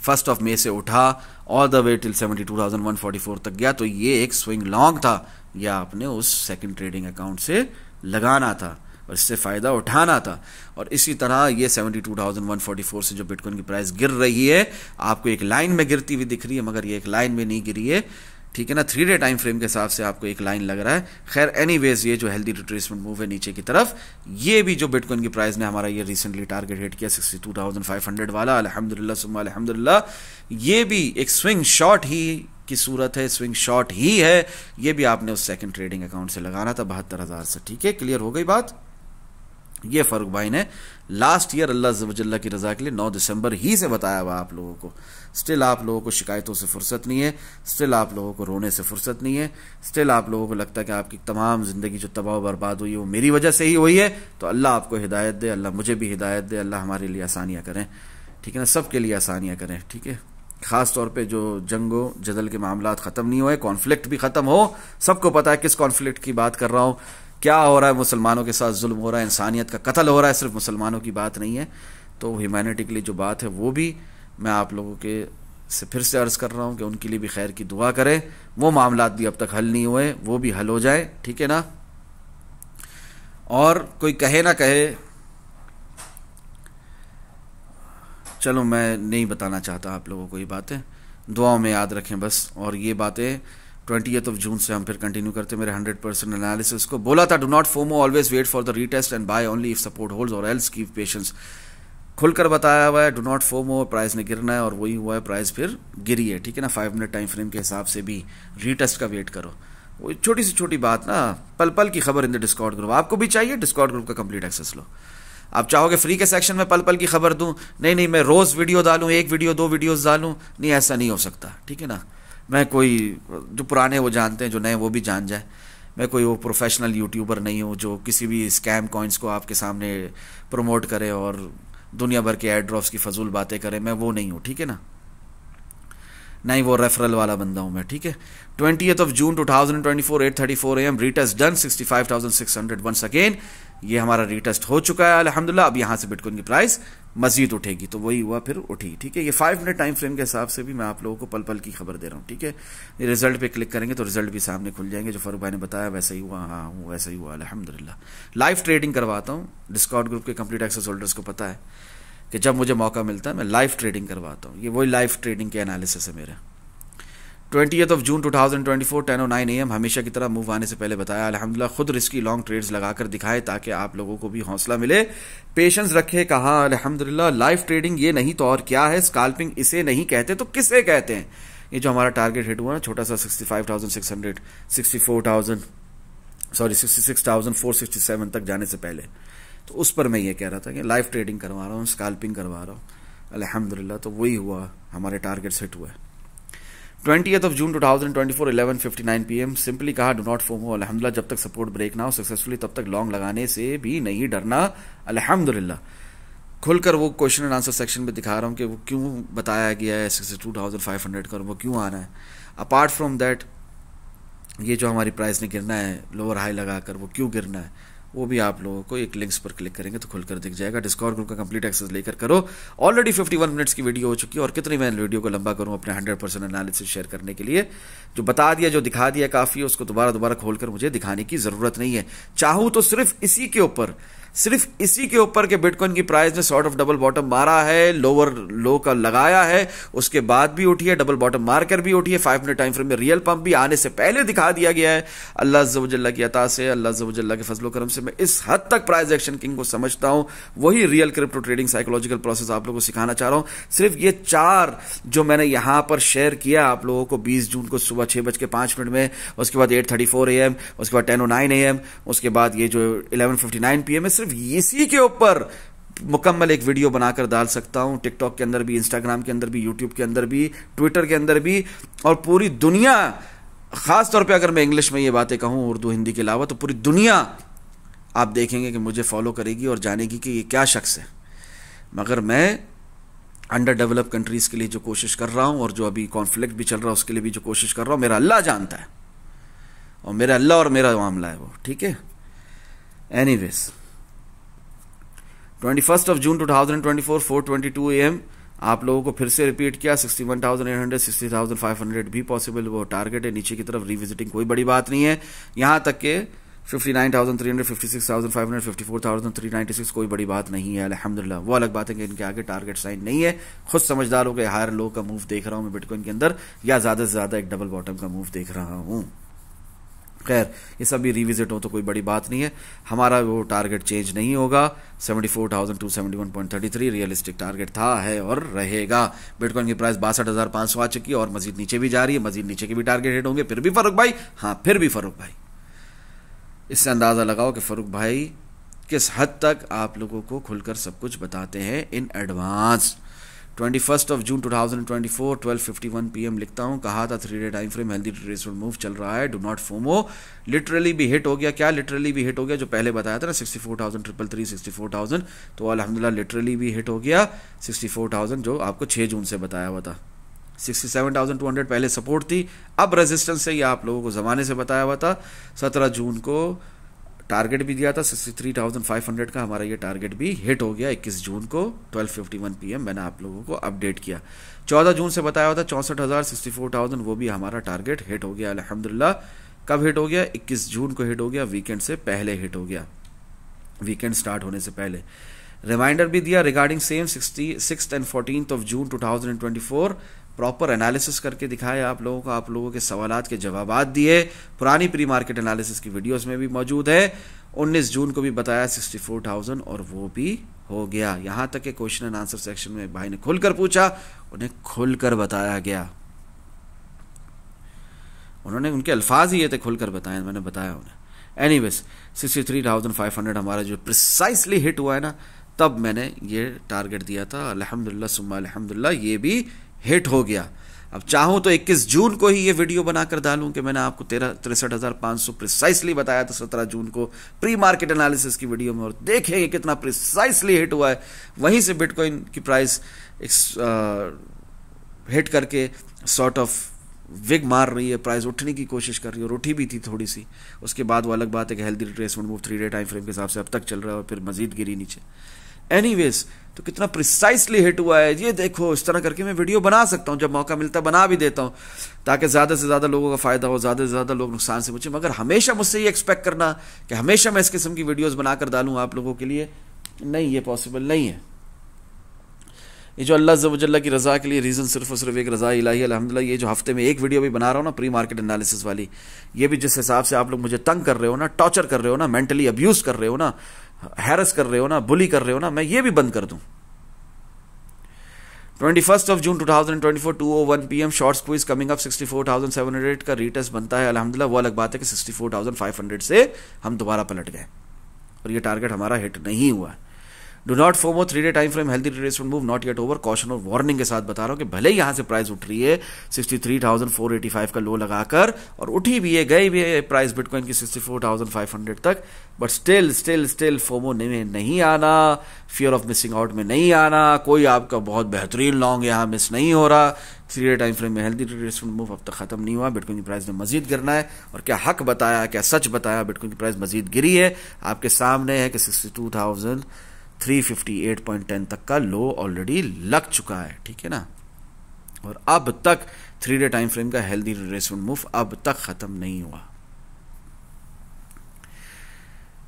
S1: 1 मई से उठा ऑल द वे टिल 72,144 तक गया, तो ये एक स्विंग लॉन्ग था, या आपने उस सेकंड ट्रेडिंग अकाउंट से लगाना था और इससे फायदा उठाना था। और इसी तरह ये 72,144 से जो बिटकॉइन की प्राइस गिर रही है, आपको एक लाइन में गिरती हुई दिख रही है, मगर ये एक लाइन में नहीं गिरी है, ठीक है ना। 3 डे टाइम फ्रेम के हिसाब से आपको एक लाइन लग रहा है। खैर एनीवेज, ये जो हेल्दी रिट्रेसमेंट मूव है नीचे की तरफ, ये भी जो बिटकॉइन की प्राइस ने हमारा ये रिसेंटली टारगेट हिट किया 62,500 वाला, अल्हम्दुलिल्लाह सुम्मा अल्हम्दुलिल्लाह, ये भी एक स्विंग शॉट ही की सूरत है, स्विंग शॉट ही है। ये भी आपने उस सेकंड ट्रेडिंग अकाउंट से लगाना था 72,000 से, ठीक है। क्लियर हो गई बात। ये फरूक भाई ने लास्ट ईयर अल्लाह ज़वजल्ला की रजा के लिए 9 दिसंबर ही से बताया हुआ आप लोगों को। स्टिल आप लोगों को शिकायतों से फुर्सत नहीं है, स्टिल आप लोगों को रोने से फुर्सत नहीं है, स्टिल आप लोगों को लगता है कि आपकी तमाम जिंदगी जो तबाह बर्बाद हुई है वो मेरी वजह से ही हुई है। तो अल्लाह आपको हिदायत दे, अल्लाह मुझे भी हिदायत दे, अल्लाह हमारे लिए आसानियां करें, ठीक है ना, सबके लिए आसानियां करें, ठीक है। खास तौर पे जो जंगो जदल के मामलात खत्म नहीं हुए, कॉन्फ्लिक्ट भी खत्म हो। सबको पता है किस कॉन्फ्लिक्ट की बात कर रहा हूं, क्या हो रहा है, मुसलमानों के साथ जुल्म हो रहा है, इंसानियत का कत्ल हो रहा है, सिर्फ मुसलमानों की बात नहीं है। तो ह्यूमैनिटी के लिए जो बात है वो भी मैं आप लोगों के इससे फिर से अर्ज़ कर रहा हूँ कि उनके लिए भी खैर की दुआ करें, वो मामलात भी अब तक हल नहीं हुए, वो भी हल हो जाए, ठीक है ना। और कोई कहे ना कहे, चलो मैं नहीं बताना चाहता आप लोगों को ये बातें, दुआओं में याद रखें बस। और ये बातें 20th of जून से हम फिर कंटिन्यू करते मेरे 100% एनालिसिस को। बोला था do not FOMO, always wait for the retest and buy only if support holds और एल्स कीप पेशेंस। खुलकर बताया हुआ है, डू नॉट फोमो, प्राइस ने गिरना है और वही हुआ है, प्राइस फिर गिरी है, ठीक है ना। 5 मिनट टाइम फ्रेम के हिसाब से भी रीटेस्ट का वेट करो। वो छोटी सी छोटी बात ना, पल पल की खबर इन द डिस्कॉर्ड ग्रुप। आपको भी चाहिए डिस्कॉर्ड ग्रुप का कंप्लीट एक्सेस लो। आप चाहोगे फ्री के सेक्शन में पल पल की खबर दूं, नहीं मैं रोज वीडियो डालूं, 1 वीडियो 2 वीडियोस डालूं, नहीं ऐसा नहीं हो सकता, ठीक है ना। मैं कोई, जो पुराने वो जानते हैं, जो नए वो भी जान जाए, मैं कोई वो प्रोफेशनल यूट्यूबर नहीं हूँ जो किसी भी स्कैम कॉइन्स को आपके सामने प्रमोट करे और दुनिया भर के एड ड्रॉप्स की फजूल बातें करे, मैं वो नहीं हूँ, ठीक है ना। नहीं वो रेफरल वाला बंदा हूँ मैं, ठीक है। 20th of June 2024 8:34 AM retest done 65,600 once again. ये हमारा रीटेस्ट हो चुका है अल्हम्दुलिल्लाह। अब यहाँ से बिटकॉइन की प्राइस मजीद उठेगी, तो वही हुआ फिर उठी, ठीक है। ये 5 मिनट टाइम फ्रेम के हिसाब से भी मैं आप लोगों को पल पल की खबर दे रहा हूँ, ठीक है। ये रिजल्ट पे क्लिक करेंगे तो रिजल्ट भी सामने खुल जाएंगे, जो फारूक भाई ने बताया वैसा ही हुआ, हाँ वैसा ही हुआ अल्हम्दुलिल्लाह। लाइव ट्रेडिंग करवाता हूँ, डिस्कॉर्ड ग्रुप के कंप्लीट एक्सेस होल्डर्स को पता है कि जब मुझे मौका मिलता है मैं लाइव ट्रेडिंग करवाता हूँ। ये वही लाइव ट्रेडिंग के एनालिसिस है मेरे। 20th of June 2024 10:09 AM हमेशा की तरह मूव आने से पहले बताया अल्हम्दुलिल्लाह, खुद रिस्की लॉन्ग ट्रेड्स लगाकर दिखाए ताकि आप लोगों को भी हौसला मिले, पेशेंस रखे, कहा अल्हम्दुलिल्लाह। लाइव ट्रेडिंग ये नहीं तो और क्या है, स्काल्पिंग इसे नहीं कहते तो किसे कहते हैं। ये जो हमारा टारगेट हिट हुआ ना छोटा सा 65,600 66,467 तक जाने से पहले, तो उस पर मैं ये कह रहा था कि लाइव ट्रेडिंग करवा रहा हूँ, स्काल्पिंग करवा रहा हूँ अल्हम्दुलिल्लाह। तो वही हुआ, हमारे टारगेट्स हिट हुए। 20th of June 2024 11:59 PM simply कहा डू नॉट फोमो अल्हम्दुलिल्लाह, जब तक सपोर्ट ब्रेक ना हो सक्सेसफुली तब तक लॉन्ग लगाने से भी नहीं डरना अल्हम्दुलिल्लाह। खुलकर वो क्वेश्चन एंड आंसर सेक्शन में दिखा रहा हूँ कि वो क्यों बताया गया है 62,500 का, वो क्यों आना है। अपार्ट फ्रॉम दैट ये जो हमारी प्राइस ने गिरना है लोअर हाई लगाकर, वो क्यों गिरना है, वो भी आप लोगों को एक लिंक्स पर क्लिक करेंगे तो खुलकर दिख जाएगा। डिस्कॉर्ड ग्रुप का कंप्लीट एक्सेस लेकर करो। ऑलरेडी 51 मिनट्स की वीडियो हो चुकी है, और कितनी मैं वीडियो को लंबा करूं अपने 100% एनालिसिस शेयर करने के लिए। जो बता दिया, जो दिखा दिया काफी है, उसको दोबारा खोलकर मुझे दिखाने की जरूरत नहीं है। चाहूं तो सिर्फ इसी के ऊपर के बिटकॉइन की प्राइस ने सॉर्ट ऑफ डबल बॉटम मारा है, लोअर लो का लगाया है, उसके बाद भी उठी है, डबल बॉटम मारकर भी उठी है। 5 मिनट टाइम फ्रेम में रियल पंप भी आने से पहले दिखा दिया गया है। अल्लाह अज़्ज़ व जल्ला की अता से, अल्लाह अज़्ज़ व जल्ला के फजलो करम से मैं इस हद तक प्राइस एक्शन किंग को समझता हूं। वही real crypto trading psychological process आप लोगों को सिखाना चाह रहा हूं। सिर्फ ये 4 जो मैंने यहां पर शेयर किया आप लोगों को 20 जून को सुबह 6:05 में, उसके बाद 8:34 AM, उसके बाद 10:09 AM, उसके बाद ये जो 11:59 PM है, सिर्फ इसी के ऊपर मुकम्मल एक वीडियो बनाकर डाल सकता हूं। टिकटॉक के अंदर भी, इंस्टाग्राम के अंदर भी, यूट्यूब के अंदर भी, ट्विटर के अंदर भी, और पूरी दुनिया, खास तौर पे अगर मैं इंग्लिश में ये बातें कहूं उर्दू हिंदी के अलावा, तो पूरी दुनिया आप देखेंगे कि मुझे फॉलो करेगी और जानेगी कि ये क्या शख्स है। मगर मैं अंडर डेवलप कंट्रीज के लिए जो कोशिश कर रहा हूं, और जो अभी कॉन्फ्लिक्ट भी चल रहा है उसके लिए भी जो कोशिश कर रहा हूं, मेरा अल्लाह जानता है, और मेरा अल्लाह और मेरा मामला है वो, ठीक है। Anyways 21st of June 2024 4:22 AM आप लोगों को फिर से रिपीट किया 61,800 60,500 भी पॉसिबल, वो टारगेट है। नीचे की तरफ रिविजिटिंग कोई बड़ी बात नहीं है। यहां तक के 59,300 56,500 54,396 कोई बड़ी बात नहीं है अल्हम्दुलिल्लाह। वो अलग बात है कि इनके आगे टारगेट साइन नहीं है। खुद समझदार हो गए, हायर लो का मूव देख रहा हूं मैं बिटकॉइन के अंदर, या ज्यादा से ज्यादा एक डबल बॉटम का मूव देख रहा हूं। खैर ये सब भी रिविजिट हो तो कोई बड़ी बात नहीं है। हमारा वो टारगेट चेंज नहीं होगा। 74,271.33 रियलिस्टिक टारगेट था, है और रहेगा। बिटकॉइन की प्राइस 62,500 आ चुकी है और मजीद नीचे भी जा रही है। मजीद नीचे के भी टारगेट हिट होंगे। फिर भी फारूक भाई, हाँ फिर भी फारूक भाई, इससे अंदाजा लगाओ कि फारूक भाई किस हद तक आप लोगों को खुलकर सब कुछ बताते हैं in advance. 21st of June 2024 12:51 PM लिखता हूं, कहा था 3 day time frame healthy retracement move चल रहा है, डू नॉट फोमो। लिटरली भी हिट हो गया। क्या लिटरली भी हिट हो गया? जो पहले बताया था ना 64,333 64,000, तो अल्हम्दुलिल्लाह लिटरली भी हिट हो गया 64,000 जो आपको 6 जून से बताया हुआ था। 67,200 पहले सपोर्ट थी, अब रेजिस्टेंस है, ये आप लोगों को जमाने से बताया हुआ था। 17 जून को टारगेट भी दिया था 63,500 का, हमारा ये टारगेट भी हिट हो गया 21 जून को 12:51 PM मैंने आप लोगों को अपडेट किया। 14 जून से बताया हुआ था 64,000 64,000, वो भी हमारा टारगेट हिट हो गया अल्हम्दुलिल्लाह। कब हिट हो गया? 21 जून को हिट हो गया, वीकेंड से पहले हिट हो गया, वीकेंड स्टार्ट होने से पहले। रिमाइंडर भी दिया regarding same 6 and 14 June 2024, proper analysis करके दिखाया आप लोगों को, आप लोगों के सवालात के जवाबात दिए, पुरानी प्री मार्केट एनालिसिस की वीडियोस में भी मौजूद है। 19 जून को भी बताया 64,000 और वो भी हो गया। यहां तक के क्वेश्चन एंड आंसर सेक्शन में भाई ने खुलकर पूछा, उन्हें खुलकर बताया गया, उन्होंने उनके अल्फाज ही ये थे, खुलकर बताए, मैंने बताया उन्हें। एनीवेज 63,500 हमारा जो प्रिसाइसली हिट हुआ है ना, तब मैंने ये टारगेट दिया था, अल्हम्दुलिल्लाह सुम्मा अल्हम्दुलिल्लाह ये भी हिट हो गया। अब चाहूं तो 21 जून को ही ये वीडियो बनाकर डालूं कि मैंने आपको 63,500 प्रिसाइसली बताया था 17 जून को प्री मार्केट एनालिसिस की वीडियो में, और देखेंगे कितना प्रिसाइसली हिट हुआ है। वहीं से बिटकॉइन की प्राइस हिट करके सॉर्ट ऑफ विग मार रही है, प्राइस उठने की कोशिश कर रही है, और उठी भी थी थोड़ी सी। उसके बाद वो अलग बात है कि healthy retracement move 3 day time frame के हिसाब से अब तक चल रहा है और फिर मजीद गिरी नीचे। एनीवेज, तो कितना प्रिसाइसली हिट हुआ है ये देखो। इस तरह करके मैं वीडियो बना सकता हूं, जब मौका मिलता बना भी देता हूं, ताकि ज्यादा से ज्यादा लोगों का फायदा हो, ज्यादा से ज्यादा लोग नुकसान से बचे। मगर हमेशा मुझसे ये एक्सपेक्ट करना कि हमेशा मैं इस किस्म की वीडियोस बनाकर डालूं आप लोगों के लिए, नहीं, ये पॉसिबल नहीं है। ये जो अल्लाह ज़वजल्ला की रज़ा के लिए रीज़न सिर्फ और सिर्फ एक रज़ा इलाही है अल्हम्दुलिल्लाह। ये जो हफ्ते में एक वीडियो भी बना रहा हूँ ना प्री मार्केट एनालिसिस वाली, ये भी जिस हिसाब से आप लोग मुझे तंग कर रहे हो ना, टॉर्चर कर रहे हो ना, मेंटली अब्यूज कर रहे हो ना, हैरस कर रहे हो ना, बुली कर रहे हो ना, मैं ये भी बंद कर दूं। 21 जून 2024 2:01 PM short squeeze coming up 64,700 का रीटेस्ट बनता है अल्हम्दुलिल्लाह। वो अलग बात है कि 64,500 से हम दोबारा पलट गए और ये टारगेट हमारा हिट नहीं हुआ है। Do not FOMO 3 day time frame healthy retracement move not yet over, caution और वार्निंग के साथ बता रहा हूं कि भले ही यहां से प्राइस उठ रही है 63,485 का लो लगाकर, और उठी भी है, गई भी है प्राइस बिटकॉइन की 64,500 तक, बट स्टिल फोमो नहीं आना, फियर ऑफ मिसिंग आउट में नहीं आना, कोई आपका बहुत बेहतरीन लॉन्ग यहां मिस नहीं हो रहा। 3 डे टाइम फ्रेम में हेल्दी रिट्रेसमेंट मूव अब तक खत्म नहीं हुआ, बिटकॉइन की प्राइस ने मजीद गिरना है। और क्या हक बताया, क्या सच बताया, बिटकॉइन की प्राइस मजीद गिरी है। आपके सामने है कि 62,358.10 तक का लो ऑलरेडी लग चुका है, ठीक है ना। और अब तक 3 डे टाइम फ्रेम का हेल्दी रिट्रेसमेंट मूव अब तक खत्म नहीं हुआ।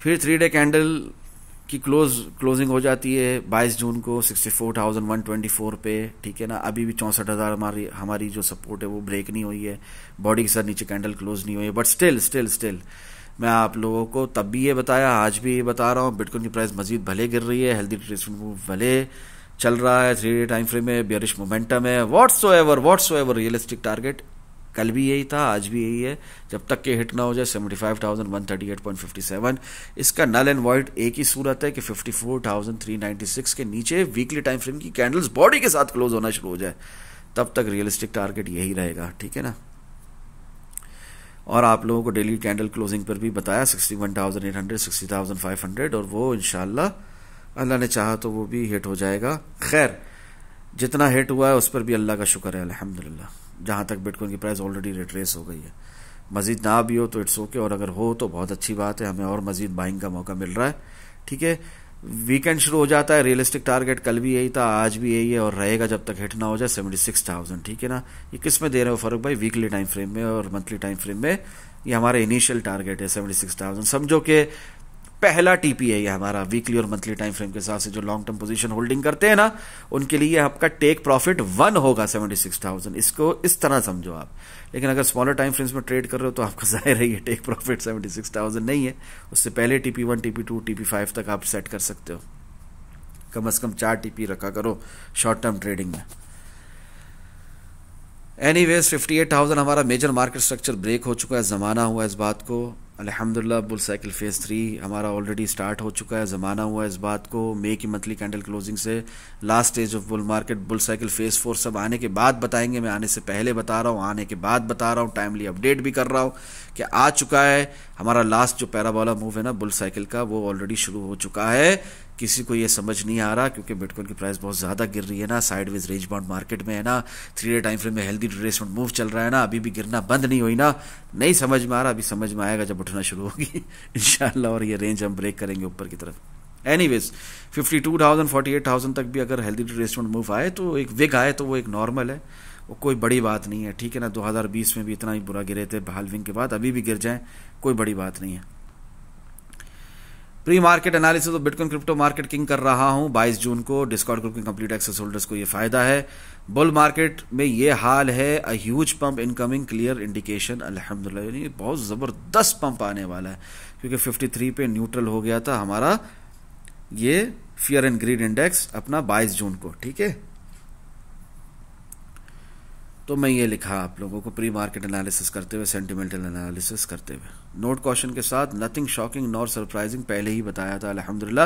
S1: फिर 3 डे कैंडल की क्लोजिंग हो जाती है 22 जून को 64,124 पे, ठीक है ना। अभी भी 64,000 हमारी जो सपोर्ट है वो ब्रेक नहीं हुई है, बॉडी के साथ नीचे कैंडल क्लोज नहीं हुई है, बट स्टिल मैं आप लोगों को तब भी ये बताया, आज भी ये बता रहा हूँ, बिटकॉइन की प्राइस मजीद भले गिर रही है, हेल्दी रिट्रेसमेंट मूव भले चल रहा है, 3 डे टाइम फ्रेम में बेयरिश मोमेंटम है, व्हाट्सोएवर रियलिस्टिक टारगेट कल भी यही था, आज भी यही है, जब तक के हिट ना हो जाए 75,138.57। इसका नल एंड वॉइड एक ही सूरत है कि 54,396 के नीचे वीकली टाइम फ्रेम की कैंडल्स बॉडी के साथ क्लोज होना शुरू हो जाए, तब तक रियलिस्टिक टारगेट यही रहेगा, ठीक है ना। और आप लोगों को डेली कैंडल क्लोजिंग पर भी बताया 61,800 60,500, और वो इंशाल्लाह अल्लाह ने चाहा तो वो भी हिट हो जाएगा। खैर, जितना हिट हुआ है उस पर भी अल्लाह का शुक्र है अल्हम्दुलिल्लाह। जहां तक बिटकॉइन की प्राइस ऑलरेडी रिट्रेस हो गई है, मजीद ना भी हो तो इट्स ओके, और अगर हो तो बहुत अच्छी बात है, हमें और मजीद बाइंग का मौका मिल रहा है, ठीक है। वीकेंड शुरू हो जाता है, रियलिस्टिक टारगेट कल भी यही था, आज भी यही है, और रहेगा जब तक हिट ना हो जाए 76,000, ठीक है ना। ये किस में दे रहे हो फर्क भाई, वीकली टाइम फ्रेम में और मंथली टाइम फ्रेम में। ये हमारा इनिशियल टारगेट है 76,000, समझो कि पहला टीपी है ये हमारा वीकली और मंथली टाइम फ्रेम के हिसाब से। जो लॉन्ग टर्म पोजीशन होल्डिंग करते हैं ना, उनके लिए आपका टेक प्रॉफिट 1 होगा 76,000, इसको इस तरह समझो आप। लेकिन अगर स्मॉलर टाइम फ्रेम्स में ट्रेड कर रहे हो तो आपका जाहिर है ये टेक प्रॉफिट 76,000 नहीं है, उससे पहले TP1 TP2 TP5 तक आप सेट कर सकते हो। कम से कम 4 टीपी रखा करो शॉर्ट टर्म ट्रेडिंग में। एनीवेज 58,000 हमारा मेजर मार्केट स्ट्रक्चर ब्रेक हो चुका है, जमाना हुआ इस बात को अल्हम्दुलिल्लाह। बुल साइकिल फेज 3 हमारा ऑलरेडी स्टार्ट हो चुका है, जमाना हुआ इस बात को। मे की मंथली कैंडल क्लोजिंग से last stage of bull market, bull cycle phase 4 सब आने के बाद बताएंगे। मैं आने से पहले बता रहा हूँ, आने के बाद बता रहा हूँ, टाइमली अपडेट भी कर रहा हूँ कि आ चुका है हमारा लास्ट जो पैराबोला मूव है ना बुल साइकिल का, वो ऑलरेडी शुरू हो चुका है किसी को ये समझ नहीं आ रहा क्योंकि बिटकॉइन की प्राइस बहुत ज़्यादा गिर रही है ना, साइडवेज रेंज बाउंड मार्केट में है ना, 3 डे टाइम फ्रेम में हेल्दी रिट्रेसमेंट मूव चल रहा है ना, अभी भी गिरना बंद नहीं हुई ना, नहीं समझ में आ रहा, अभी समझ में आएगा जब उठना शुरू होगी इंशाल्लाह, और ये रेंज हम ब्रेक करेंगे ऊपर की तरफ। एनीवेज 52,000 48,000 तक भी अगर हेल्दी रिट्रेसमेंट मूव आए तो एक विग आए तो वो एक नॉर्मल है, वो कोई बड़ी बात नहीं है, ठीक है ना। 2020 में भी इतना ही बुरा गिरे थे हाल्विंग के बाद, अभी भी गिर जाएं कोई बड़ी बात नहीं है। Pre market analysis of bitcoin crypto market king कर रहा हूं 22 जून को। डिस्कॉर्ड ग्रुप के कंप्लीट एक्सेस होल्डर्स को ये फायदा है। बुल मार्केट में ये हाल है, a huge pump incoming, clear indication अल्हम्दुलिल्लाह, यानी बहुत जबरदस्त पंप आने वाला है क्योंकि 53 पे न्यूट्रल हो गया था हमारा ये फियर एंड ग्रीड इंडेक्स अपना 22 जून को, ठीक है। तो मैं ये लिखा आप लोगों को प्री मार्केट एनालिसिस करते हुए, सेंटिमेंटल एनालिसिस करते हुए, नोट क्वेश्चन के साथ, नथिंग शॉकिंग नॉर सरप्राइजिंग, पहले ही बताया था अल्हम्दुलिल्लाह,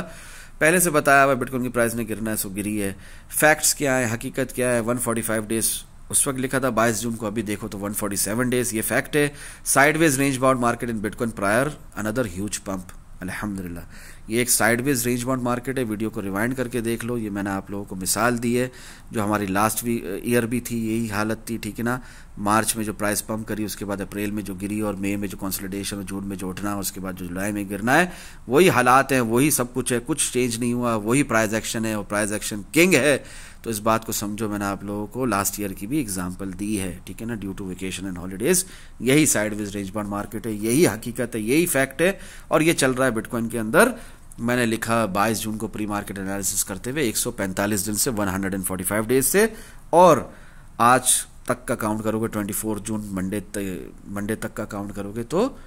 S1: पहले से बताया हुआ बिटकॉइन की प्राइस ने गिरना है सो गिरी है। फैक्ट्स क्या है, हकीकत क्या है, 145 डेज उस वक्त लिखा था 22 जून को, अभी देखो तो 147 डेज, ये फैक्ट है। Sideways range bound market in bitcoin prior another huge pump अल्हम्दुलिल्लाह, ये एक साइडवेज रेंज बाउंड मार्केट है, वीडियो को रिवाइंड करके देख लो, ये मैंने आप लोगों को मिसाल दी है, जो हमारी लास्ट ईयर भी थी यही हालत थी, ठीक है ना। मार्च में जो प्राइस पंप करी, उसके बाद अप्रैल में जो गिरी, और मई में जो कंसोलिडेशन, और जून में जो उठना है, उसके बाद जो जुलाई में गिरना है, वही हालात हैं, वही सब कुछ है, कुछ चेंज नहीं हुआ, वही प्राइस एक्शन है और प्राइस एक्शन किंग है। तो इस बात को समझो, मैंने आप लोगों को लास्ट ईयर की भी एग्जांपल दी है, ठीक है ना, due to vacation and holidays. यही साइडवेज रेंज बाउंड मार्केट है, यही हकीकत है, यही फैक्ट है, और ये चल रहा है बिटकॉइन के अंदर। मैंने लिखा 22 जून को प्री मार्केट एनालिसिस करते हुए 145 दिन से 145 डेज से, और आज तक का काउंट करोगे 24 जून मंडे तक का काउंट करोगे तो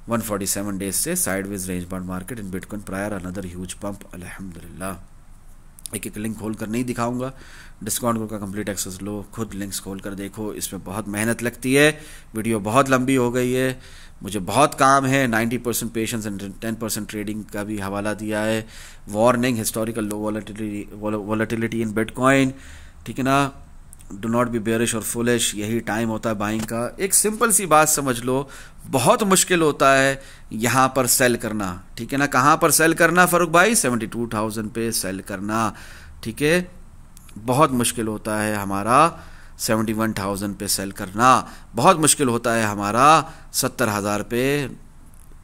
S1: 147 डेज से sideways range bound market in bitcoin prior another huge pump अल्हम्दुलिल्लाह। एक एक लिंक खोल कर नहीं दिखाऊंगा, डिस्काउंट ग्रुप का कंप्लीट एक्सेस लो, खुद लिंक्स खोल कर देखो, इसमें बहुत मेहनत लगती है, वीडियो बहुत लंबी हो गई है, मुझे बहुत काम है। 90% पेशेंस एंड 10% ट्रेडिंग का भी हवाला दिया है। वार्निंग, हिस्टोरिकल लो वॉलेटिलिटी इन बिटकॉइन, ठीक है ना, डू नॉट बी बेयरिश और फुलिश, यही टाइम होता है बाइंग का। एक सिंपल सी बात समझ लो, बहुत मुश्किल होता है यहाँ पर सेल करना, ठीक है ना। कहाँ पर सेल करना फारूक भाई? 72,000 पे सेल करना, ठीक है, बहुत मुश्किल होता है हमारा 71,000 पे सेल करना, बहुत मुश्किल होता है हमारा 70,000 पे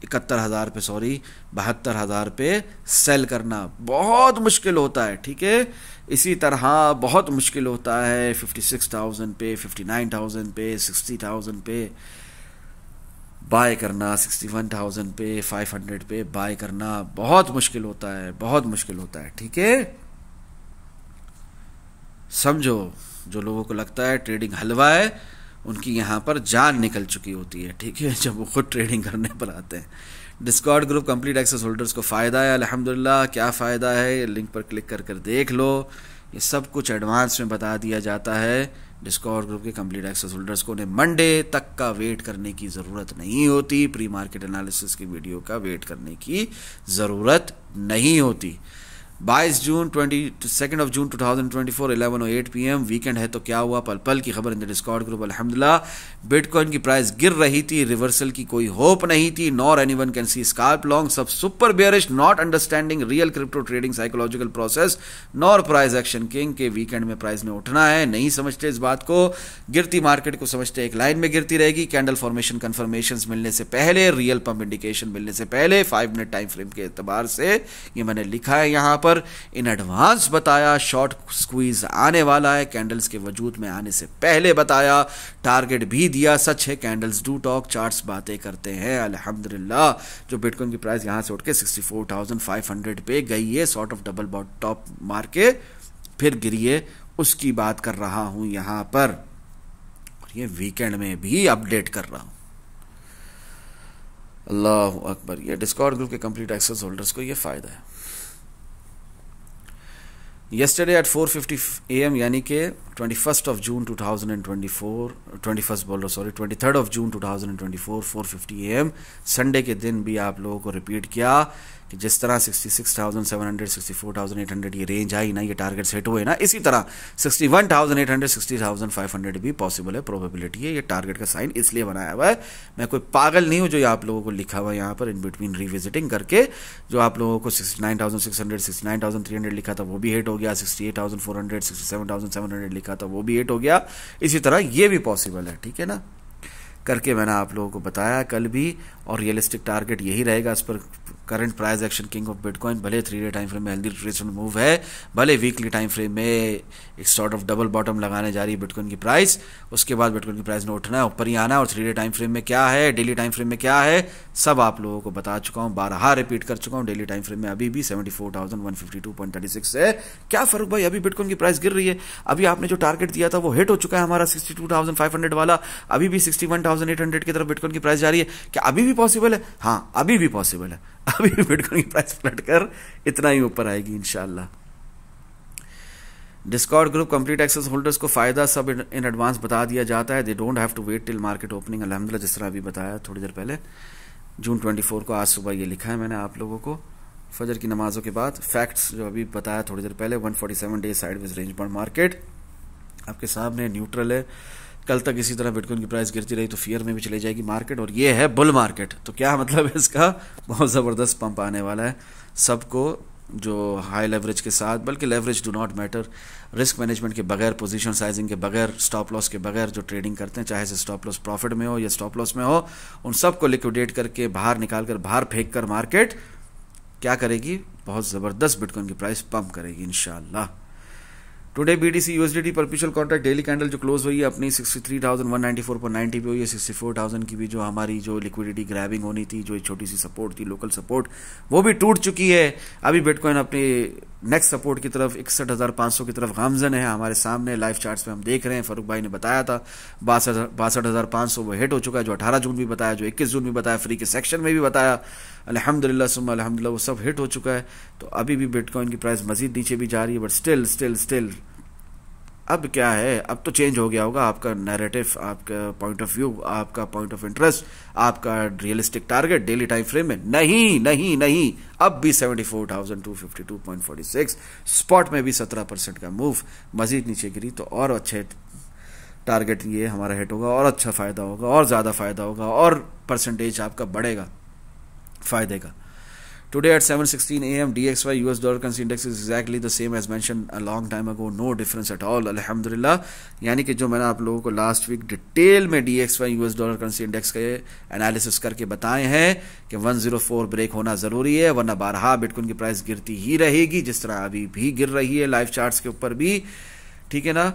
S1: 71,000 पे 72,000 पे सेल करना, बहुत मुश्किल होता है, ठीक है। इसी तरह बहुत मुश्किल होता है 56,000 पे, 59,000 पे, 60,000 पे बाय करना, 61,000 पे, 500 पे बाय करना, बहुत मुश्किल होता है, बहुत मुश्किल होता है, ठीक है। समझो, जो लोगों को लगता है ट्रेडिंग हलवा है, उनकी यहाँ पर जान निकल चुकी होती है, ठीक है, जब वो खुद ट्रेडिंग करने पर आते हैं। Discord group complete access holders को फ़ायदा है अल्हम्दुलिल्लाह। क्या फ़ायदा है? लिंक पर क्लिक कर कर देख लो, ये सब कुछ एडवांस में बता दिया जाता है। डिस्कॉर्ड ग्रुप के कंप्लीट एक्सेस होल्डर्स को उन्हें मंडे तक का वेट करने की ज़रूरत नहीं होती, प्री मार्केट एनालिसिस की वीडियो का वेट करने की ज़रूरत नहीं होती। 22 June 22 of June 2024 11:08 PM, weekend है तो क्या हुआ, पल पल की खबर इन द डिस्कॉर्ड ग्रुप अल्हम्दुलिल्लाह। बिटकॉइन की प्राइस गिर रही थी, रिवर्सल की कोई होप नहीं थी, nor anyone can see scalp long, सब super bearish, not understanding real crypto trading psychological process, nor price action king के वीकेंड में प्राइस ने उठना है, नहीं समझते इस बात को। गिरती मार्केट को समझते एक लाइन में गिरती रहेगी, कैंडल फॉर्मेशन कंफर्मेशन मिलने से पहले, रियल पंप इंडिकेशन मिलने से पहले, 5 मिनट टाइम फ्रेम के एतबार से, ये मैंने लिखा है यहाँ पर इन एडवांस बताया। शॉर्ट स्क्वीज आने वाला है, कैंडल्स के वजूद में आने से पहले बताया, टारगेट भी दिया। सच है, कैंडल्स डू टॉक, चार्ट्स बातें करते हैं अल्हम्दुलिल्लाह। जो बिटकॉइन की प्राइस यहां से उठ के 64,500 पे गई है, सॉर्ट ऑफ डबल टॉप मार के फिर गिरी है, उसकी बात कर रहा हूं यहां पर, और ये वीकेंड में भी अपडेट कर रहा हूं। अल्लाह अकबर। ये डिस्कॉर्ड ग्रुप के कंप्लीट एक्सेस होल्डर्स को ये फायदा है। yesterday at 4:50 AM, यानी कि 21st of June 2024, 23rd of June 2024 4:50 AM, Sunday के दिन भी आप लोगों को रिपीट किया कि जिस तरह 66,700 64,800 ये रेंज आई ना, ये टारगेट्स हिट हुए ना, इसी तरह 61,800 60,500 भी पॉसिबल है, प्रोबेबिलिटी है। ये टारगेट का साइन इसलिए बनाया हुआ है, मैं कोई पागल नहीं हूं जो आप लोगों को लिखा हुआ है यहाँ पर इन बिटवीन रिविजिटिंग करके। जो आप लोगों को 69,600 69,300 लिखा था वो भी हिट हो गया, 68,400 67,700 लिखा था वो भी हिट हो गया, इसी तरह ये भी पॉसिबल है, ठीक है ना, करके मैंने आप लोगों को बताया कल भी। और रियलिस्टिक टारगेट यही रहेगा इस पर current price action king of bitcoin. भले 3 डे टाइम फ्रेम में हेल्दी ट्रेडिशनल मूव है, भले वीकली टाइम फ्रेम में एक सॉर्ट ऑफ डबल बॉटम लगाने जा रही है बिटकॉइन की प्राइस, उसके बाद बिटकॉइन की प्राइस ने उठना है, ऊपर ही आना है। और 3 डे टाइम फ्रेम में क्या है, डेली टाइम फ्रेम में क्या है, सब आप लोगों को बता चुका हूं, 12 रिपीट कर चुका हूं। डेली टाइम फ्रेम में अभी भी 74,152.36 है। क्या फर्क भाई, अभी बिटकॉइन की प्राइस गिर रही है, अभी आपने जो टारगेट दिया था वो हिट हो चुका है हमारा 62,500 वाला, अभी भी 61,800 की तरफ बिटकॉइन की प्राइस जा रही है। क्या अभी भी पॉसिबल है? हाँ, अभी भी पॉसिबल है, अभी भी बिटकॉइन की प्राइस पलट कर इतना ही ऊपर आएगी इंशाल्लाह। Discord group complete access holders को फायदा सब इन एडवांस बता दिया जाता है, they don't have to wait till market opening. अल्हम्दुलिल्लाह, जिस तरह अभी बताया थोड़ी देर पहले, जून 24 को, आज सुबह ये लिखा है मैंने आप लोगों को फजर की नमाजों के बाद। फैक्ट्स जो अभी बताया थोड़ी देर पहले, 147 डेज साइडवेज रेंज पर मार्केट आपके सामने न्यूट्रल है। कल तक इसी तरह बिटकॉइन की प्राइस गिरती रही तो फियर में भी चली जाएगी मार्केट, और ये है बुल मार्केट। तो क्या मतलब है इसका, बहुत ज़बरदस्त पंप आने वाला है सबको, जो हाई लेवरेज के साथ, बल्कि leverage do not matter, risk management के बगैर, पोजीशन साइजिंग के बगैर, स्टॉप लॉस के बगैर जो ट्रेडिंग करते हैं, चाहे से स्टॉप लॉस प्रॉफिट में हो या स्टॉप लॉस में हो, उन सबको लिक्विडेट करके बाहर निकाल कर, बाहर फेंक कर मार्केट क्या करेगी, बहुत ज़बरदस्त बिटकॉइन की प्राइस पंप करेगी इंशाल्लाह। Today BTC USDT perpetual contract daily candle जो क्लोज हुई है अपनी 63,194.90 पे हुई है। 64,000 की भी जो हमारी जो लिक्विडिटी ग्रैबिंग होनी थी, जो छोटी सी सपोर्ट थी, लोकल सपोर्ट, वो भी टूट चुकी है। अभी बिटकॉइन अपनी नेक्स्ट सपोर्ट की तरफ 61,500 की तरफ गामजन है, हमारे सामने लाइव चार्ट्स में हम देख रहे हैं। फारूक भाई ने बताया था 62,500 वो हिट हो चुका है, जो 18 जून भी बताया, जो 21 जून भी बताया, फ्री के सेक्शन में भी बताया। अल्हम्दुलिल्लाह सुम्मा अल्हम्दुलिल्लाह वो सब हिट हो चुका है। तो अभी भी बिटकॉइन की प्राइस मजीद नीचे भी जा रही है, बट स्टिल अब क्या है, अब तो चेंज हो गया होगा आपका नैरेटिव, आपका पॉइंट ऑफ व्यू, आपका पॉइंट ऑफ इंटरेस्ट, आपका realistic target daily time frame में नहीं, अब भी 74,252.46, स्पॉट में भी 17% का मूव, मजीद नीचे गिरी तो और अच्छे टारगेट ये हमारा हिट होगा, और अच्छा फायदा होगा, और ज्यादा फायदा होगा, और परसेंटेज आपका बढ़ेगा फायदे का। Today at 7:16 AM, DXY US dollar currency index is exactly the same as mentioned a long time ago. No difference at all. अल्हम्दुलिल्लाह, यानी कि जो मैंने आप लोगों को लास्ट वीक डिटेल में DXY US dollar currency index के एनालिसिस करके बताए हैं कि 104 ब्रेक होना जरूरी है, वरना बारहा बिटकॉइन की प्राइस गिरती ही रहेगी, जिस तरह अभी भी गिर रही है लाइव चार्ट्स के ऊपर भी, ठीक है ना।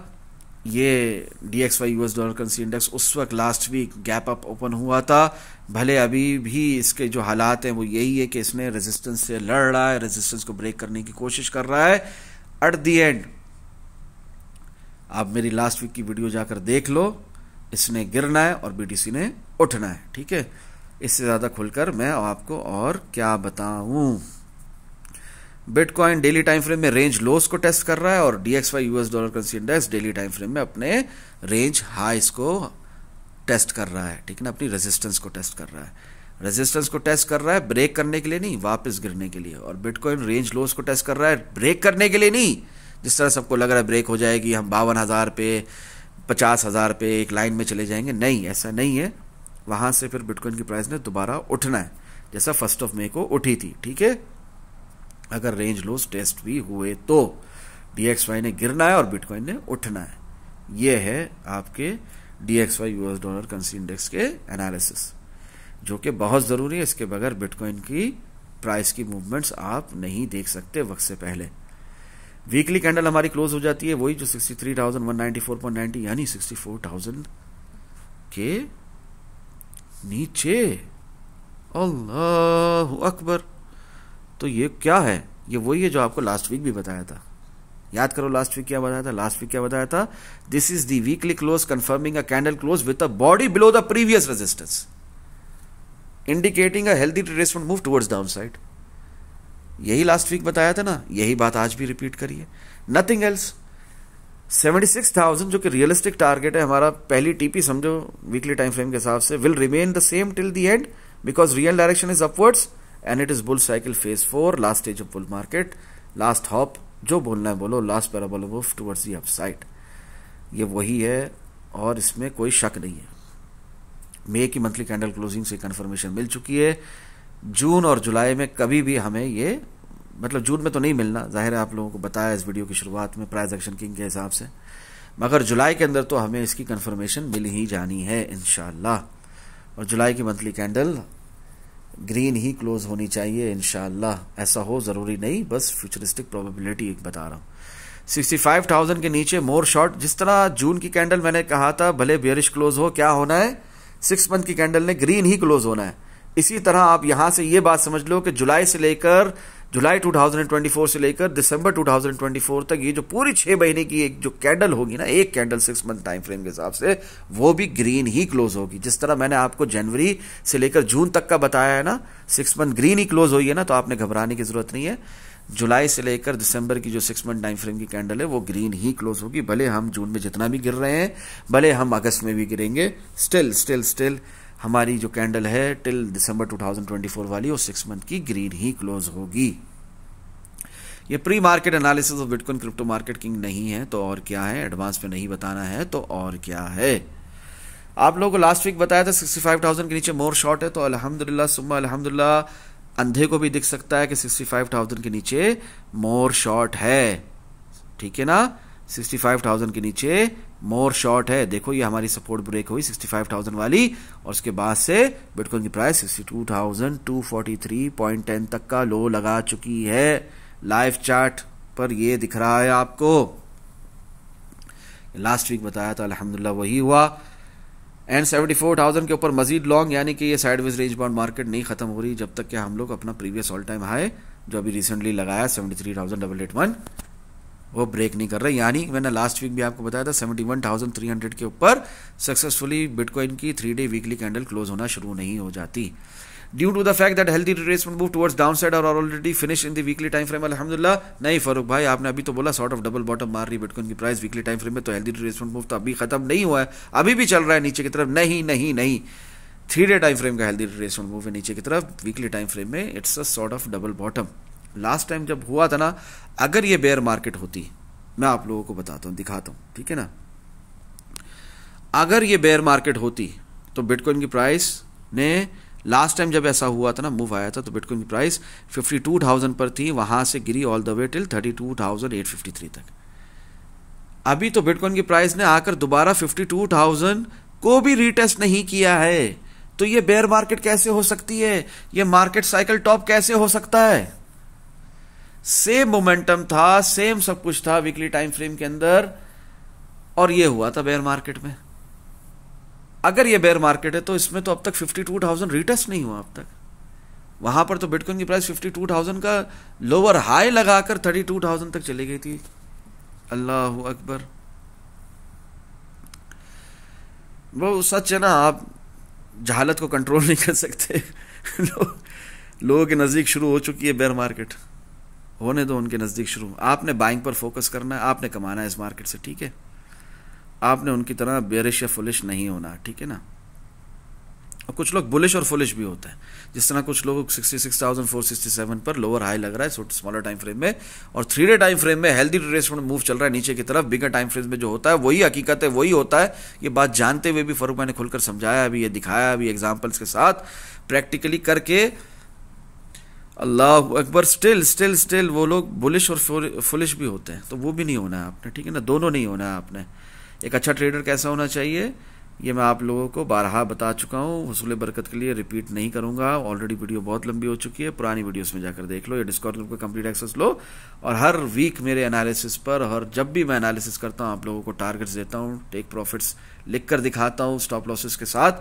S1: ये DXY US dollar currency index उस वक्त last week gap up open हुआ था, भले अभी भी इसके जो हालात हैं वो यही है कि इसने रेजिस्टेंस से लड़ रहा है, रेजिस्टेंस को ब्रेक करने की कोशिश कर रहा है। एट द एंड आप मेरी लास्ट वीक की वीडियो जाकर देख लो, इसने गिरना है और BTC ने उठना है, ठीक है। इससे ज्यादा खुलकर मैं आपको और क्या बताऊं। बिटकॉइन डेली टाइम फ्रेम में रेंज लोस को टेस्ट कर रहा है, और DXY US dollar currency index daily time frame में अपने रेंज हाइस को टेस्ट कर रहा है, ठीक है ना, अपनी रेजिस्टेंस को टेस्ट कर रहा है। रेजिस्टेंस को टेस्ट कर रहा है ब्रेक करने के लिए नहीं, वापस गिरने के लिए। और बिटकॉइन रेंज लोस को टेस्ट कर रहा है ब्रेक करने के लिए नहीं, जिस तरह सबको लग रहा है ब्रेक हो जाएगी, हम 52,000 पे 50,000 पे एक लाइन में चले जाएंगे, नहीं, ऐसा नहीं है। वहां से फिर बिटकॉइन की प्राइस ने दोबारा उठना है, जैसा 1 मई को उठी थी, ठीक है। अगर रेंज लोस टेस्ट भी हुए तो DXY ने गिरना है और बिटकॉइन ने उठना है। यह है आपके DXY US dollar currency index के एनालिसिस, जो कि बहुत जरूरी है। इसके बगैर बिटकॉइन की प्राइस की मूवमेंट्स आप नहीं देख सकते वक्त से पहले। वीकली कैंडल हमारी क्लोज हो जाती है वही जो 63,194.90 यानी 64,000 के नीचे। अल्लाहु अकबर। तो ये क्या है, ये वही है जो आपको लास्ट वीक भी बताया था। याद करो लास्ट वीक क्या बताया था, लास्ट वीक क्या बताया था, this is the weekly close confirming a candle close with a body below the previous resistance indicating a healthy retracement move towards downside. यही लास्ट वीक बताया था ना, यही बात आज भी रिपीट करिए, नथिंग एल्स। 76,000 जो कि रियलिस्टिक टारगेट है हमारा, पहली टीपी समझो वीकली टाइम फ्रेम के हिसाब से, will remain the same till the end because real direction is upwards and it is bull cycle phase 4, last stage of bull market, last hop, जो बोलना है बोलो, last parabola move towards the upside, ये वही है और इसमें कोई शक नहीं है। मई की मंथली कैंडल क्लोजिंग से कंफर्मेशन मिल चुकी है। जून और जुलाई में कभी भी हमें ये, मतलब जून में तो नहीं मिलना, जाहिर है आप लोगों को बताया इस वीडियो की शुरुआत में प्राइस एक्शन किंग के हिसाब से, मगर जुलाई के अंदर तो हमें इसकी कंफर्मेशन मिल ही जानी है इंशाल्लाह। और जुलाई की मंथली कैंडल ग्रीन ही क्लोज होनी चाहिए इंशाल्लाह, ऐसा हो जरूरी नहीं, बस फ्यूचरिस्टिक प्रोबेबिलिटी एक बता रहा हूं। 65,000 के नीचे मोर शॉर्ट, जिस तरह जून की कैंडल मैंने कहा था भले बेयरिश क्लोज हो, क्या होना है, 6 मंथ की कैंडल ने ग्रीन ही क्लोज होना है। इसी तरह आप यहां से ये बात समझ लो कि जुलाई 2024 से लेकर दिसंबर 2024 तक ये जो पूरी 6 महीने की एक जो कैंडल होगी ना, एक कैंडल 6 मंथ टाइम फ्रेम के हिसाब से, वो भी ग्रीन ही क्लोज होगी। जिस तरह मैंने आपको जनवरी से लेकर जून तक का बताया है ना, 6 मंथ ग्रीन ही क्लोज हुई है ना, तो आपने घबराने की जरूरत नहीं है। जुलाई से लेकर दिसंबर की जो 6 मंथ टाइम फ्रेम की कैंडल है वो ग्रीन ही क्लोज होगी, भले हम जून में जितना भी गिर रहे हैं, भले हम अगस्त में भी गिरेंगे, स्टिल हमारी जो कैंडल है टिल दिसंबर 2024 वाली, वो 6 मंथ की ग्रीन ही क्लोज होगी। ये pre market analysis of bitcoin crypto market king नहीं है तो और क्या है, एडवांस में नहीं बताना है तो और क्या है। आप लोगों को लास्ट वीक बताया था 65,000 के नीचे मोर शॉर्ट है, तो अल्हम्दुलिल्लाह सुम्मा अल्हम्दुलिल्लाह, अंधे को भी दिख सकता है कि 65,000 के नीचे मोर शॉर्ट है, ठीक है ना, 65,000 के नीचे मोर शॉर्ट है। देखो ये हमारी सपोर्ट ब्रेक हुई 65,000 वाली, और उसके बाद से बिटकॉइन की प्राइस 62,243.10 तक का लो लगा चुकी है। लाइव चार्ट पर ये दिख रहा है आपको, लास्ट वीक बताया था, अल्हम्दुलिल्लाह वही हुआ। एंड 74,000 के ऊपर मजीद लॉन्ग, यानी कि ये साइडवेज रेंज बाउंड मार्केट नहीं खत्म हो रही जब तक कि हम लोग अपना प्रीवियस ऑल टाइम हाई जो अभी रिसेंटली लगाया 73,881 वो ब्रेक नहीं कर रहे। यानी मैंने लास्ट वीक भी आपको बताया था 71,300 के ऊपर सक्सेसफुली बिटकॉइन की 3-डे वीकली कैंडल क्लोज होना शुरू नहीं हो जाती, due to the fact that healthy retracement move towards downside और already finish in the weekly time frame. अल्हम्दुलिल्लाह। नहीं फारूक भाई, आपने अभी तो बोला सॉर्ट ऑफ डबल बॉटम मार रही बिटकॉइन की प्राइस वीकली टाइम फ्रेम में, तो हेल्दी रिट्रेसमेंट मूव तो अभी खत्म नहीं हुआ है, अभी भी चल रहा है नीचे की तरफ। नहीं 3-डे टाइम फ्रेम का हेल्दी रिट्रेसमेंट मूव है नीचे की तरफ, वीकली टाइम फ्रेम में it's a sort of double bottom. Last time जब हुआ था ना, अगर ये बेयर मार्केट होती, मैं आप लोगों को बताता हूं, दिखाता हूं, ठीक है ना, अगर ये बेयर मार्केट होती तो बिटकॉइन की प्राइस ने लास्ट टाइम जब ऐसा हुआ था ना, मूव आया था, तो बिटकॉइन की प्राइस 52,000 पर थी, वहां से गिरी ऑल द वे टिल 32,853 तक। अभी तो बिटकॉइन की प्राइस ने आकर दोबारा 52,000 को भी रीटेस्ट नहीं किया है, तो ये बेयर मार्केट कैसे हो सकती है, ये मार्केट साइकिल टॉप कैसे हो सकता है। सेम मोमेंटम था, सेम सब कुछ था वीकली टाइम फ्रेम के अंदर, और ये हुआ था बेयर मार्केट में। अगर ये बेयर मार्केट है तो इसमें तो अब तक 52,000 रीटेस्ट नहीं हुआ अब तक। वहां पर तो बिटकॉइन की प्राइस 52,000 का लोअर हाई लगाकर 32,000 तक चली गई थी। अल्लाह अकबर। वो सच है ना, आप जहालत को कंट्रोल नहीं कर सकते। लोगों के नजदीक शुरू हो चुकी है बेयर मार्केट, होने दो उनके नजदीक शुरू। आपने बाइंग पर फोकस करना है, आपने कमाना है इस मार्केट से, ठीक है। आपने उनकी तरह बेरिश या फुलिश नहीं होना, ठीक है ना। और कुछ लोग बुलिश और फुलिश भी होता है, जिस तरह कुछ लोग 66,467 पर लोअर हाई लग रहा है स्मॉलर टाइम फ्रेम में, और 3-डे टाइम फ्रेम में हेल्दी रिट्रेसमेंट मूव चल रहा है नीचे की तरफ। बिगर टाइम फ्रेम में जो होता है वही हकीकत है, वही होता है। ये बात जानते हुए भी फरूक मैंने खुलकर समझाया अभी, ये दिखाया अभी एग्जाम्पल्स के साथ प्रैक्टिकली करके। अल्लाह अकबर। स्टिल वो लोग बुलिश और फुलिश भी होते हैं, तो वो भी नहीं होना है आपने, ठीक है ना, दोनों नहीं होना है आपने। एक अच्छा ट्रेडर कैसा होना चाहिए, ये मैं आप लोगों को बारहा बता चुका हूँ, हुसूल बरकत के लिए रिपीट नहीं करूंगा। ऑलरेडी वीडियो बहुत लंबी हो चुकी है, पुरानी वीडियोस में जाकर देख लो, ये डिस्कॉर्ड ग्रुप का कंप्लीट एक्सेस लो, और हर वीक मेरे एनालिसिस पर, और जब भी मैं एनालिसिस करता हूँ आप लोगों को टारगेट्स देता हूँ, टेक प्रॉफिट्स लिख कर दिखाता हूँ स्टॉप लॉसेस के साथ,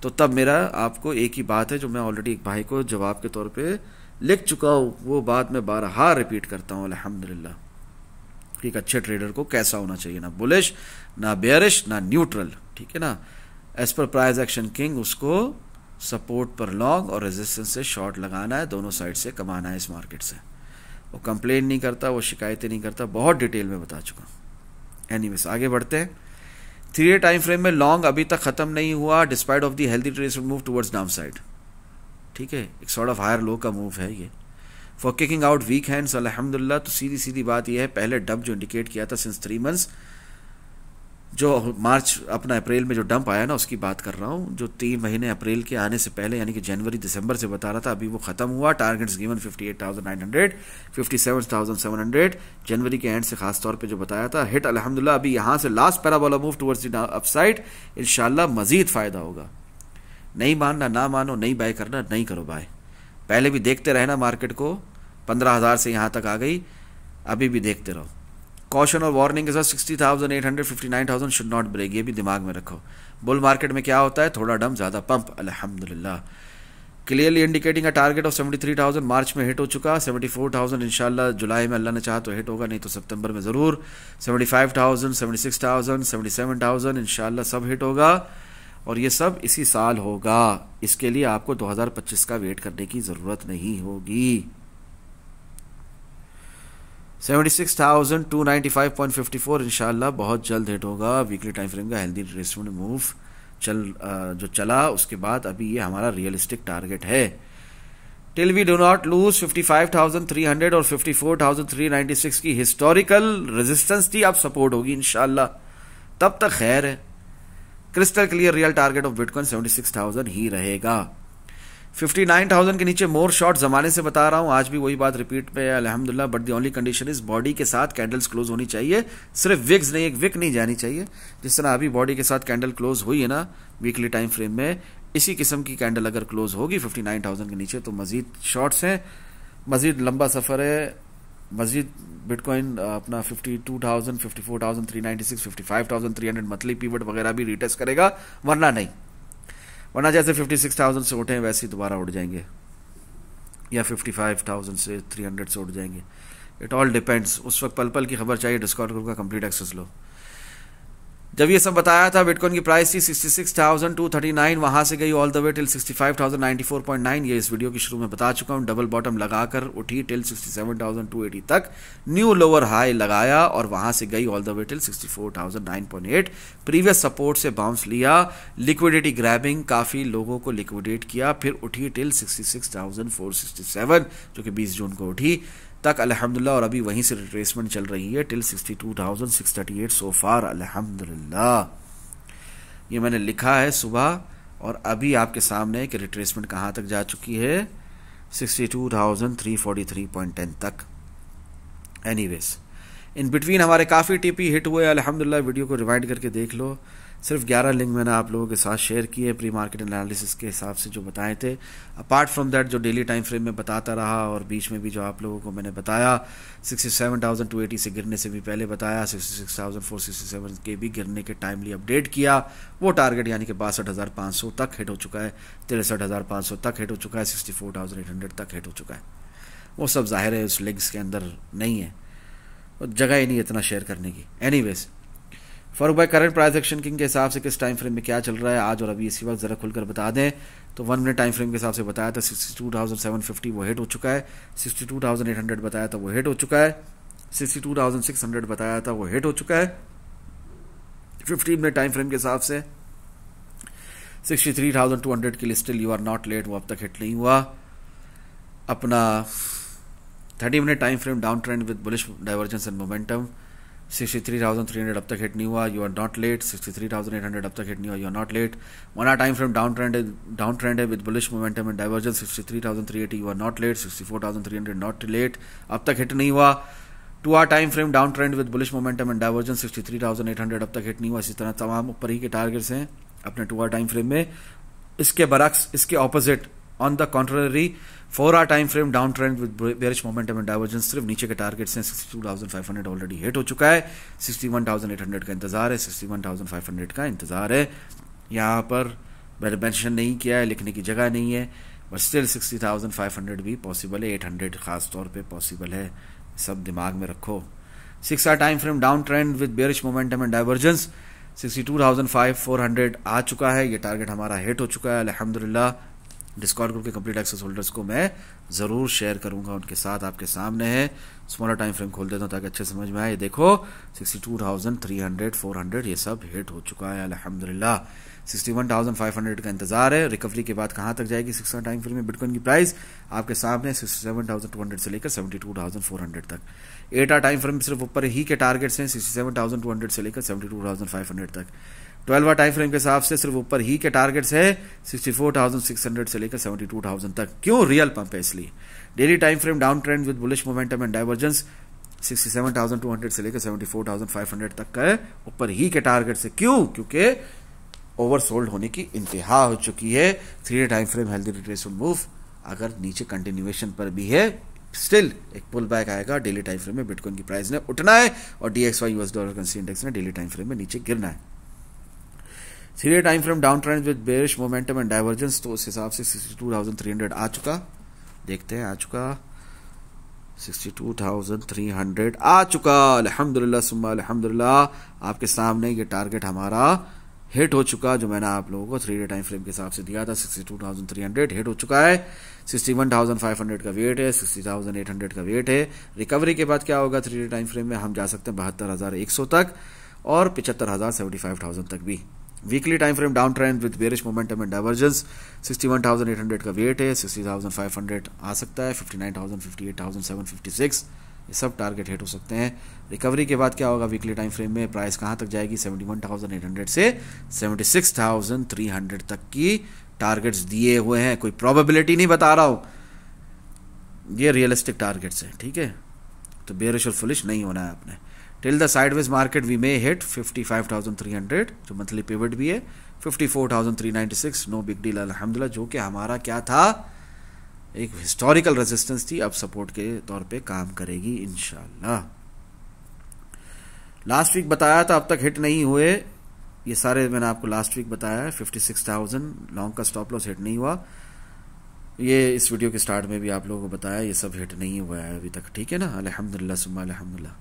S1: तो तब मेरा आपको एक ही बात है जो मैं ऑलरेडी एक भाई को जवाब के तौर पर लिख चुका हूँ, वो बात मैं बारहा रिपीट करता हूँ अल्हम्दुलिल्लाह। एक अच्छे ट्रेडर को कैसा होना चाहिए, ना बुलिश, ना बेयरिश, ना न्यूट्रल, ठीक है ना। As per price action king उसको सपोर्ट पर लॉन्ग और रेजिस्टेंस से शॉर्ट लगाना है, दोनों साइड से कमाना है इस मार्केट से। वो कंप्लेन नहीं करता, वो शिकायतें नहीं करता, बहुत डिटेल में बता चुका हूं। एनीवेज आगे बढ़ते हैं। 3-डे टाइम फ्रेम में लॉन्ग अभी तक खत्म नहीं हुआ despite of the healthy trade move towards down side, ठीक है, एक सॉर्ट ऑफ हायर लो का मूव है ये for kicking out weak hands अल्हम्दुलिल्लाह। तो सीधी सीधी बात यह है, पहले डंप जो इंडिकेट किया था सिंस 3 मंथ्स, जो मार्च अपना अप्रैल में जो डंप आया ना उसकी बात कर रहा हूँ, जो 3 महीने अप्रैल के आने से पहले यानी कि जनवरी दिसंबर से बता रहा था, अभी वो खत्म हुआ। टारगेट्स गिवन 58,900, 57,700 जनवरी के एंड से खास तौर पे जो बताया था हिट अल्हम्दुलिल्लाह। अभी यहाँ से last parabola move towards the upside, इंशाल्लाह मजीद फायदा होगा। नहीं मानना ना मानो, नहीं बाय करना नहीं करो बाय, पहले भी देखते रहना मार्केट को, 15,000 से यहाँ तक आ गई, अभी भी देखते रहो। कॉशन और वार्निंग के साथ 60,800, 59,000 शुड नॉट ब्रेक, ये भी दिमाग में रखो। बुल मार्केट में क्या होता है, थोड़ा डम ज्यादा पंप अल्हम्दुलिल्लाह। Clearly indicating a target of 73,000 मार्च में हिट हो चुका, 74,000 इंशाल्लाह जुलाई में अल्लाह ने चाहा तो हिट होगा, नहीं तो सितंबर में जरूर। 75,000, 76,000, 77,000 इंशाल्लाह सब हिट होगा, और ये सब इसी साल होगा। इसके लिए आपको 2025 का वेट करने की जरूरत नहीं होगी। 76,295.54 इंशाल्लाह बहुत जल्द हिट होगा। वीकली टाइम फ्रेम का हेल्दी रिट्रेसमेंट मूव जो चला, उसके बाद अभी ये हमारा रियलिस्टिक टारगेट है। Till we do not lose 55,300 और 54,396 की हिस्टोरिकल रेजिस्टेंस थी, अब सपोर्ट होगी इंशाल्लाह, तब तक खैर है। Crystal clear real target of bitcoin 76,000 ही रहेगा। 59,000 के नीचे मोर शॉर्ट जमाने से बता रहा हूं, आज भी वही बात रिपीट पे है अल्हम्दुलिल्लाह। But the only condition is body के साथ कैंडल्स क्लोज होनी चाहिए, सिर्फ विक्स नहीं, एक विक नहीं जानी चाहिए। जिस तरह अभी बॉडी के साथ कैंडल क्लोज हुई है ना वीकली टाइम फ्रेम में, इसी किस्म की कैंडल अगर क्लोज होगी 59,000 के नीचे तो मजीद शॉर्ट्स हैं, मजीद लंबा सफर है, मजीद बिटकॉइन अपना 52,000, 54,396, 55,300 मंथली पीवट वगैरह भी रिटेस्ट करेगा, वरना नहीं। वरना जैसे 56,000 से उठे वैसे ही दोबारा उठ जाएंगे, या 55,000 से 300 से उठ जाएंगे। It all depends. उस वक्त पल पल की खबर चाहिए, डिस्कॉर्ड ग्रुप का कंप्लीट एक्सेस लो। जब ये सब बताया था, बिटकॉइन की प्राइस थी 66,239, वहां से गई ऑल द वे टिल 65,094.9। ये इस वीडियो की शुरू में बता चुका हूं, डबल बॉटम लगाकर उठी टिल 67,280 तक, न्यू लोअर हाई लगाया और वहां से गई all the way till 64,009.8। Previous support से बाउंस लिया, लिक्विडिटी ग्रैबिंग, काफी लोगों को लिक्विडेट किया, फिर उठी टिल 66,467 जो कि 20 जून को उठी तक अल्हम्दुलिल्लाह, और अभी वहीं से रिट्रेसमेंट चल रही है टिल 62,638 सो फार अल्हम्दुलिल्लाह। ये मैंने लिखा है सुबह, और अभी आपके सामने है कि रिट्रेसमेंट कहां तक जा चुकी है, 62,343.10 तक। एनीवेज, इन बिटवीन हमारे काफ़ी टीपी हिट हुए अल्हम्दुलिल्लाह, वीडियो को रिवाइंड करके देख लो। सिर्फ 11 लिंक मैंने आप लोगों के साथ शेयर किए प्री मार्केट एनालिसिस के हिसाब से जो बताए थे। अपार्ट फ्रॉम दैट जो डेली टाइम फ्रेम में बताता रहा, और बीच में भी जो आप लोगों को मैंने बताया 67,280 से गिरने से भी पहले बताया, 66,467 के भी गिरने के टाइमली अपडेट किया। वो टारगेट यानी कि 62,500 तक हिट हो चुका है, 63,500 तक हिट हो चुका है, 64,800 तक हिट हो चुका है। वो सब जाहिर है उस लिंक्स के अंदर नहीं है, जगह ही नहीं इतना शेयर करने की। Anyways, for by current price action king के हिसाब से किस टाइम फ्रेम में क्या चल रहा है आज और अभी इसी वक्त जरा खुलकर बता दें तो 1 मिनट टाइम फ्रेम के हिसाब से बताया था 62,750 वो हिट हो चुका है, 62,800 बताया था वो हिट हो चुका है, 62,600 बताया था वो हिट हो चुका है। 15 मिनट टाइम फ्रेम के हिसाब से 63,200 के लिए still you are not late, वो अब तक हिट नहीं हुआ। अपना 30 minute time frame down trend with bullish divergence and momentum 63,300 अब तक हिट नहीं हुआ, यू आर नॉट लेट। 63,800 अब तक हिट नहीं हुआ, you are not late. 1 hour time frame down trend है with bullish momentum and divergence 63,380 you are not late. 64,300 not late, अब तक हिट नहीं हुआ। 2 hour time frame down trend with bullish momentum and divergence 63,800 अब तक हिट नहीं हुआ। इसी तरह तमाम ऊपर ही के टारगेट्स हैं अपने 2 आवर टाइम फ्रेम में। इसके बरक्स, इसके opposite on the contrary 4 hour time frame down trend with bearish momentum and divergence, सिर्फ नीचे के टारगेट्स हैं। 62,500 ऑलरेडी हिट हो चुका है, 61,800 का इंतजार है, 61,500 का इंतजार है। यहाँ पर मैंने मेंशन नहीं किया है, लिखने की जगह नहीं है, बट स्टिल 60,500 भी पॉसिबल है, 800 खास तौर पे पॉसिबल है, सब दिमाग में रखो। 6 hour time frame down trend with bearish momentum and divergence 62,400 आ चुका है, ये टारगेट हमारा हिट हो चुका है अल्हम्दुलिल्लाह। डिस्कॉर्ड ग्रुप के कंप्लीट एक्सेस होल्डर्स को मैं जरूर शेयर करूंगा, उनके साथ आपके सामने है, स्मॉलर टाइम फ्रेम खोल देता हूँ ताकि अच्छे समझ में आए। देखो 62,300 400 ये सब हिट हो चुका है अल्हम्दुलिल्लाह। 61,500 का इंतजार है। रिकवरी के बाद कहां तक जाएगी 6 आवर टाइम फ्रेम में बिटकॉइन की प्राइस आपके सामने 67,200 से लेकर 72,400 तक। 8 आवर टाइम फ्रेम सिर्फ ऊपर ही के टारगेट्स हैं 67,200 से लेकर 72,500 तक। 12 आवर टाइम फ्रेम के हिसाब से सिर्फ ऊपर ही के टारगेट्स है 64,600 से लेकर 72,000 तक। क्यों? रियल पंप है इसलिए। Daily time frame down trend with bullish momentum and divergence 67,200 से लेकर 74,500 तक का है ऊपर ही के टारगेट से। क्यों? क्योंकि ओवरसोल्ड होने की इंतहा हो चुकी है। 3 time frame healthy retracement move अगर नीचे कंटिन्यूएशन पर भी है स्टिल एक पुल बैक आएगा। डेली टाइम फ्रेम में बिटकॉइन की प्राइस ने उठना है और DXY US dollar currency index ने डेली टाइम फ्रेम में नीचे गिरना है। 3 time frame down trend with bearish momentum and divergence तो उस हिसाब से 62,300 आ चुका। देखते हैं आ चुका 62,300 आ चुका। अल्हम्दुलिल्लाह सुम्मा अल्हम्दुलिल्लाह आपके सामने ये टारगेट हमारा हिट हो चुका जो मैंने आप लोगों को 3 टाइम फ्रेम के हिसाब से दिया था। 62,300 हिट हो चुका है। 61,500 का वेट है, 60,800 का वेट है। रिकवरी के बाद क्या होगा 3 टाइम फ्रेम में हम जा सकते हैं 72,100 तक और 75,000 75,000 तक भी। Weekly time frame down trend with bearish momentum and divergence 61,800 का वेट है। 60,500 आ सकता है। 59,000 58,756 ये सब टारगेट हिट हो सकते हैं। रिकवरी के बाद क्या होगा वीकली टाइम फ्रेम में प्राइस कहां तक जाएगी 71,800 से 76,300 तक की टारगेट्स दिए हुए हैं। कोई प्रोबेबिलिटी नहीं बता रहा हूं, ये रियलिस्टिक टारगेट्स हैं। ठीक है, तो बेरिश और फुलिश नहीं होना है आपने। Till the sideways market we may hit 55,300 जो मंथली पिवट भी है। 54,396 नो बिग डील अल्हम्दुलिल्लाह जो कि हमारा क्या था एक हिस्टोरिकल रेजिस्टेंस थी, अब सपोर्ट के तौर पे काम करेगी इंशाल्लाह। लास्ट वीक बताया था अब तक हिट नहीं हुए ये सारे, मैंने आपको लास्ट वीक बताया है। 56,000 लॉन्ग का स्टॉप लॉस हिट नहीं हुआ। ये इस वीडियो के स्टार्ट में भी आप लोगों को बताया ये सब हिट नहीं हुआ है अभी तक। ठीक है ना, अल्हम्दुलिल्लाह सुम्मा अल्हम्दुलिल्लाह।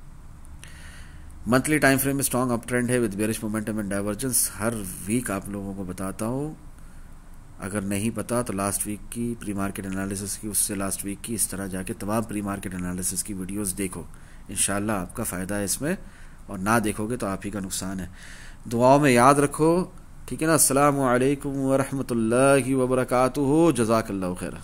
S1: मंथली टाइम फ्रेम में स्ट्रॉन्ग अप ट्रेंड है with bearish momentum and divergence. हर वीक आप लोगों को बताता हूँ, अगर नहीं पता तो लास्ट वीक की प्री मार्केट एनालिसिस की, उससे लास्ट वीक की, इस तरह जाके तमाम प्री मार्केट एनालिसिस की वीडियोस देखो, इंशाल्लाह आपका फ़ायदा है इसमें, और ना देखोगे तो आप ही का नुकसान है। दुआओं में याद रखो। ठीक है ना। अस्सलामु अलैकुम व रहमतुल्लाहि व बरकातुहू। जज़ाकल्लाहु खैरा।